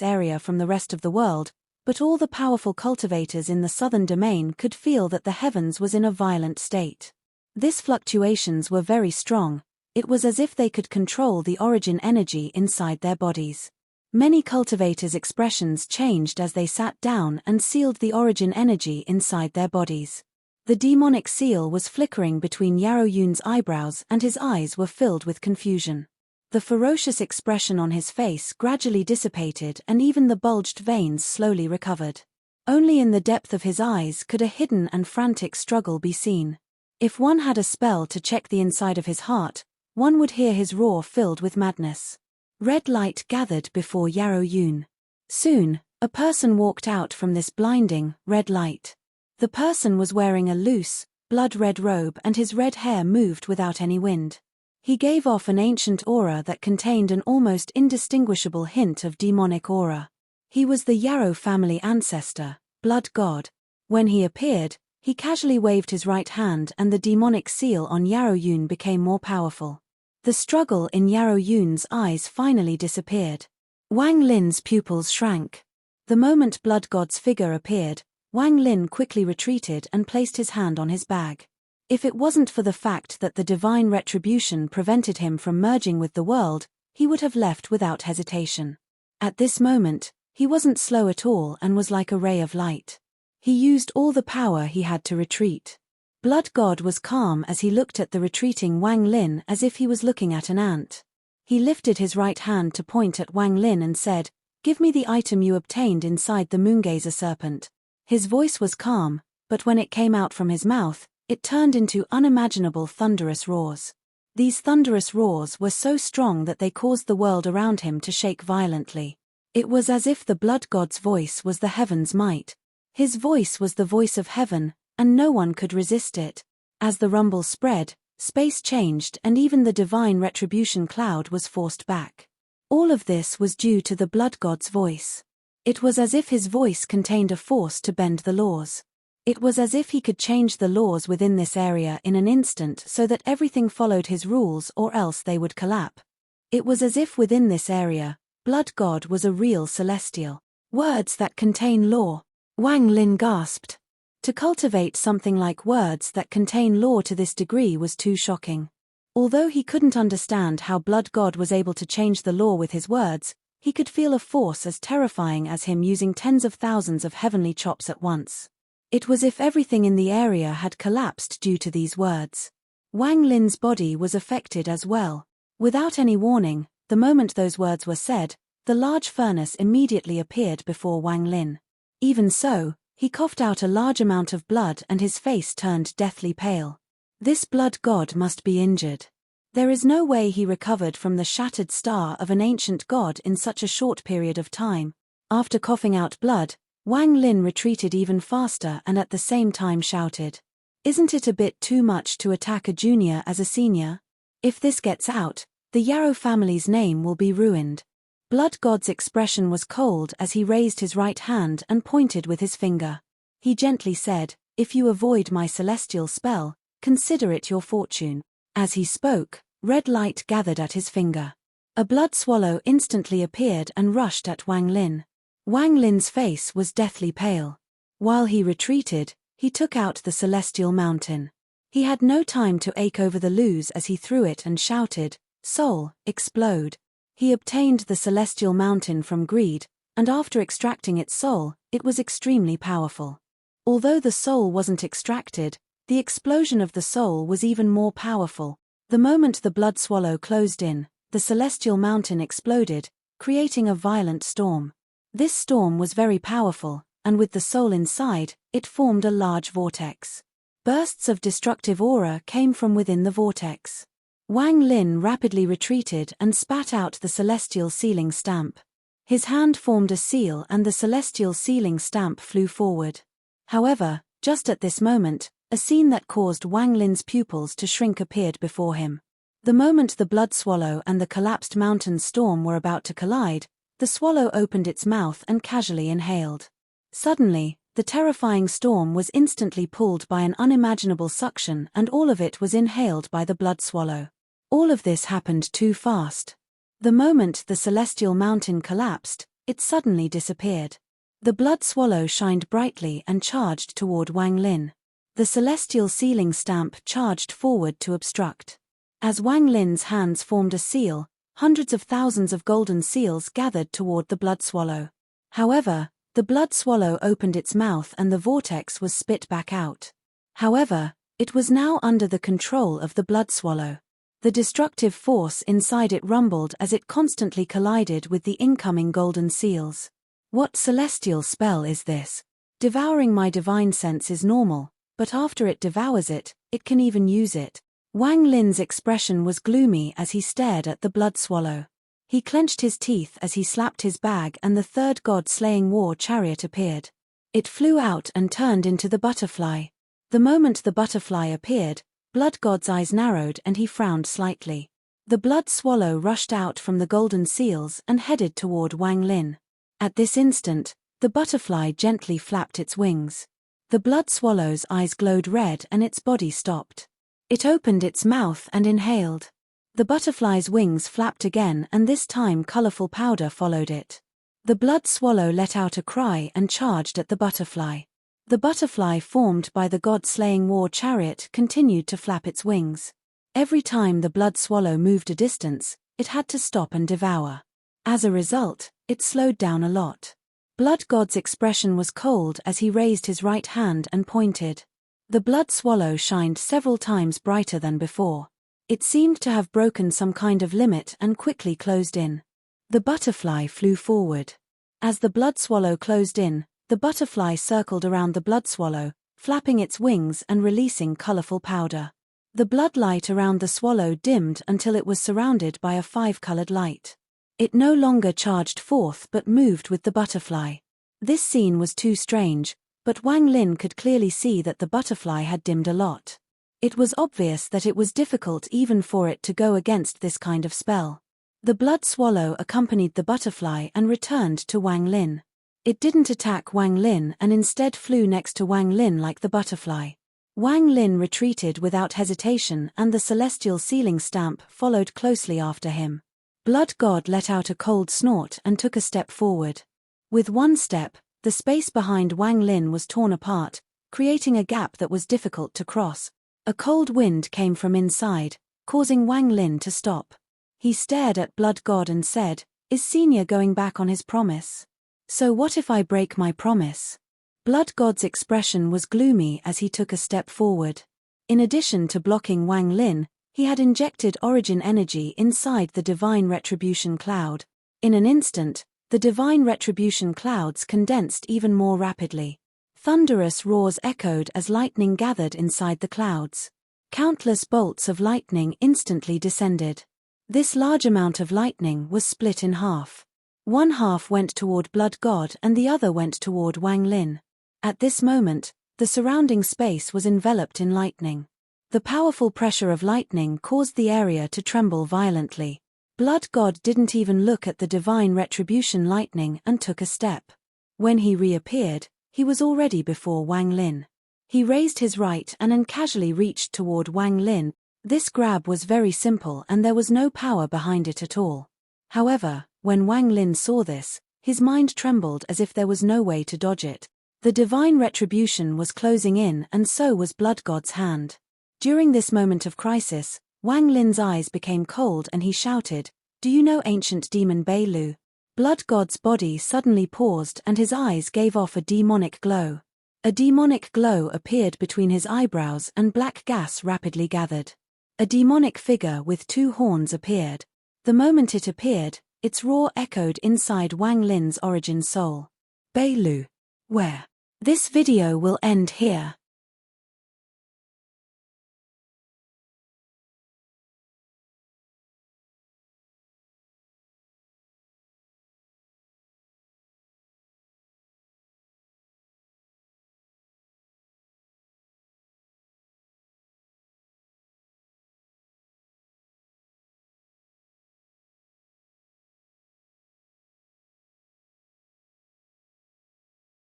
area from the rest of the world, but all the powerful cultivators in the southern domain could feel that the heavens was in a violent state. These fluctuations were very strong. It was as if they could control the origin energy inside their bodies. Many cultivators' expressions changed as they sat down and sealed the origin energy inside their bodies. The demonic seal was flickering between Yarrow Yun's eyebrows and his eyes were filled with confusion. The ferocious expression on his face gradually dissipated and even the bulged veins slowly recovered. Only in the depth of his eyes could a hidden and frantic struggle be seen. If one had a spell to check the inside of his heart, one would hear his roar filled with madness. Red light gathered before Yarrow Yun. Soon, a person walked out from this blinding, red light. The person was wearing a loose, blood-red robe and his red hair moved without any wind. He gave off an ancient aura that contained an almost indistinguishable hint of demonic aura. He was the Yarrow family ancestor, Blood God. When he appeared, he casually waved his right hand and the demonic seal on Yarrow Yun became more powerful. The struggle in Yarrow Yun's eyes finally disappeared. Wang Lin's pupils shrank. The moment Blood God's figure appeared, Wang Lin quickly retreated and placed his hand on his bag. If it wasn't for the fact that the divine retribution prevented him from merging with the world, he would have left without hesitation. At this moment, he wasn't slow at all and was like a ray of light. He used all the power he had to retreat. Blood God was calm as he looked at the retreating Wang Lin as if he was looking at an ant. He lifted his right hand to point at Wang Lin and said, "Give me the item you obtained inside the Moongazer serpent." His voice was calm, but when it came out from his mouth, it turned into unimaginable thunderous roars. These thunderous roars were so strong that they caused the world around him to shake violently. It was as if the Blood God's voice was the heaven's might. His voice was the voice of heaven, and no one could resist it. As the rumble spread, space changed and even the divine retribution cloud was forced back. All of this was due to the Blood God's voice. It was as if his voice contained a force to bend the laws. It was as if he could change the laws within this area in an instant so that everything followed his rules or else they would collapse. It was as if within this area, Blood God was a real celestial. Words that contain law. Wang Lin gasped. To cultivate something like words that contain law to this degree was too shocking. Although he couldn't understand how Blood God was able to change the law with his words, he could feel a force as terrifying as him using tens of thousands of heavenly chops at once. It was as if everything in the area had collapsed due to these words. Wang Lin's body was affected as well. Without any warning, the moment those words were said, the large furnace immediately appeared before Wang Lin. Even so, he coughed out a large amount of blood and his face turned deathly pale. This Blood God must be injured. There is no way he recovered from the shattered star of an ancient god in such a short period of time. After coughing out blood, Wang Lin retreated even faster and at the same time shouted, "Isn't it a bit too much to attack a junior as a senior? If this gets out, the Yarrow family's name will be ruined." Blood God's expression was cold as he raised his right hand and pointed with his finger. He gently said, "If you avoid my celestial spell, consider it your fortune." As he spoke, red light gathered at his finger. A blood swallow instantly appeared and rushed at Wang Lin. Wang Lin's face was deathly pale. While he retreated, he took out the celestial mountain. He had no time to ache over the lose as he threw it and shouted, "Soul, explode." He obtained the celestial mountain from greed, and after extracting its soul, it was extremely powerful. Although the soul wasn't extracted, the explosion of the soul was even more powerful. The moment the blood swallow closed in, the celestial mountain exploded, creating a violent storm. This storm was very powerful, and with the soul inside, it formed a large vortex. Bursts of destructive aura came from within the vortex. Wang Lin rapidly retreated and spat out the celestial sealing stamp. His hand formed a seal and the celestial sealing stamp flew forward. However, just at this moment, a scene that caused Wang Lin's pupils to shrink appeared before him. The moment the blood swallow and the collapsed mountain storm were about to collide, the swallow opened its mouth and casually inhaled. Suddenly, the terrifying storm was instantly pulled by an unimaginable suction, and all of it was inhaled by the blood swallow. All of this happened too fast. The moment the celestial mountain collapsed, it suddenly disappeared. The blood swallow shined brightly and charged toward Wang Lin. The celestial sealing stamp charged forward to obstruct. As Wang Lin's hands formed a seal, hundreds of thousands of golden seals gathered toward the blood swallow. However, the blood swallow opened its mouth and the vortex was spit back out. However, it was now under the control of the blood swallow. The destructive force inside it rumbled as it constantly collided with the incoming golden seals. What celestial spell is this? Devouring my divine sense is normal, but after it devours it, it can even use it. Wang Lin's expression was gloomy as he stared at the blood swallow. He clenched his teeth as he slapped his bag and the third god-slaying war chariot appeared. It flew out and turned into the butterfly. The moment the butterfly appeared, Blood God's eyes narrowed and he frowned slightly. The blood swallow rushed out from the golden seals and headed toward Wang Lin. At this instant, the butterfly gently flapped its wings. The blood swallow's eyes glowed red and its body stopped. It opened its mouth and inhaled. The butterfly's wings flapped again and this time colorful powder followed it. The blood swallow let out a cry and charged at the butterfly. The butterfly formed by the god-slaying war chariot continued to flap its wings. Every time the blood swallow moved a distance, it had to stop and devour. As a result, it slowed down a lot. Blood God's expression was cold as he raised his right hand and pointed. The blood swallow shined several times brighter than before. It seemed to have broken some kind of limit and quickly closed in. The butterfly flew forward. As the blood swallow closed in, the butterfly circled around the blood swallow, flapping its wings and releasing colorful powder. The blood light around the swallow dimmed until it was surrounded by a five-colored light. It no longer charged forth but moved with the butterfly. This scene was too strange, but Wang Lin could clearly see that the butterfly had dimmed a lot. It was obvious that it was difficult even for it to go against this kind of spell. The blood swallow accompanied the butterfly and returned to Wang Lin. It didn't attack Wang Lin and instead flew next to Wang Lin like the butterfly. Wang Lin retreated without hesitation and the celestial sealing stamp followed closely after him. Blood God let out a cold snort and took a step forward. With one step, the space behind Wang Lin was torn apart, creating a gap that was difficult to cross. A cold wind came from inside, causing Wang Lin to stop. He stared at Blood God and said, "Is Senior going back on his promise? So what if I break my promise?" Blood God's expression was gloomy as he took a step forward. In addition to blocking Wang Lin, he had injected origin energy inside the divine retribution cloud. In an instant, the divine retribution clouds condensed even more rapidly. Thunderous roars echoed as lightning gathered inside the clouds. Countless bolts of lightning instantly descended. This large amount of lightning was split in half. One half went toward Blood God and the other went toward Wang Lin. At this moment, the surrounding space was enveloped in lightning. The powerful pressure of lightning caused the area to tremble violently. Blood God didn't even look at the divine retribution lightning and took a step. When he reappeared, he was already before Wang Lin. He raised his right hand and casually reached toward Wang Lin. This grab was very simple and there was no power behind it at all. However, when Wang Lin saw this, his mind trembled as if there was no way to dodge it. The divine retribution was closing in and so was Blood God's hand. During this moment of crisis, Wang Lin's eyes became cold and he shouted, "Do you know ancient demon Bailu?" Blood God's body suddenly paused and his eyes gave off a demonic glow. A demonic glow appeared between his eyebrows and black gas rapidly gathered. A demonic figure with two horns appeared. The moment it appeared, its roar echoed inside Wang Lin's origin soul. Bailu. Where? This video will end here.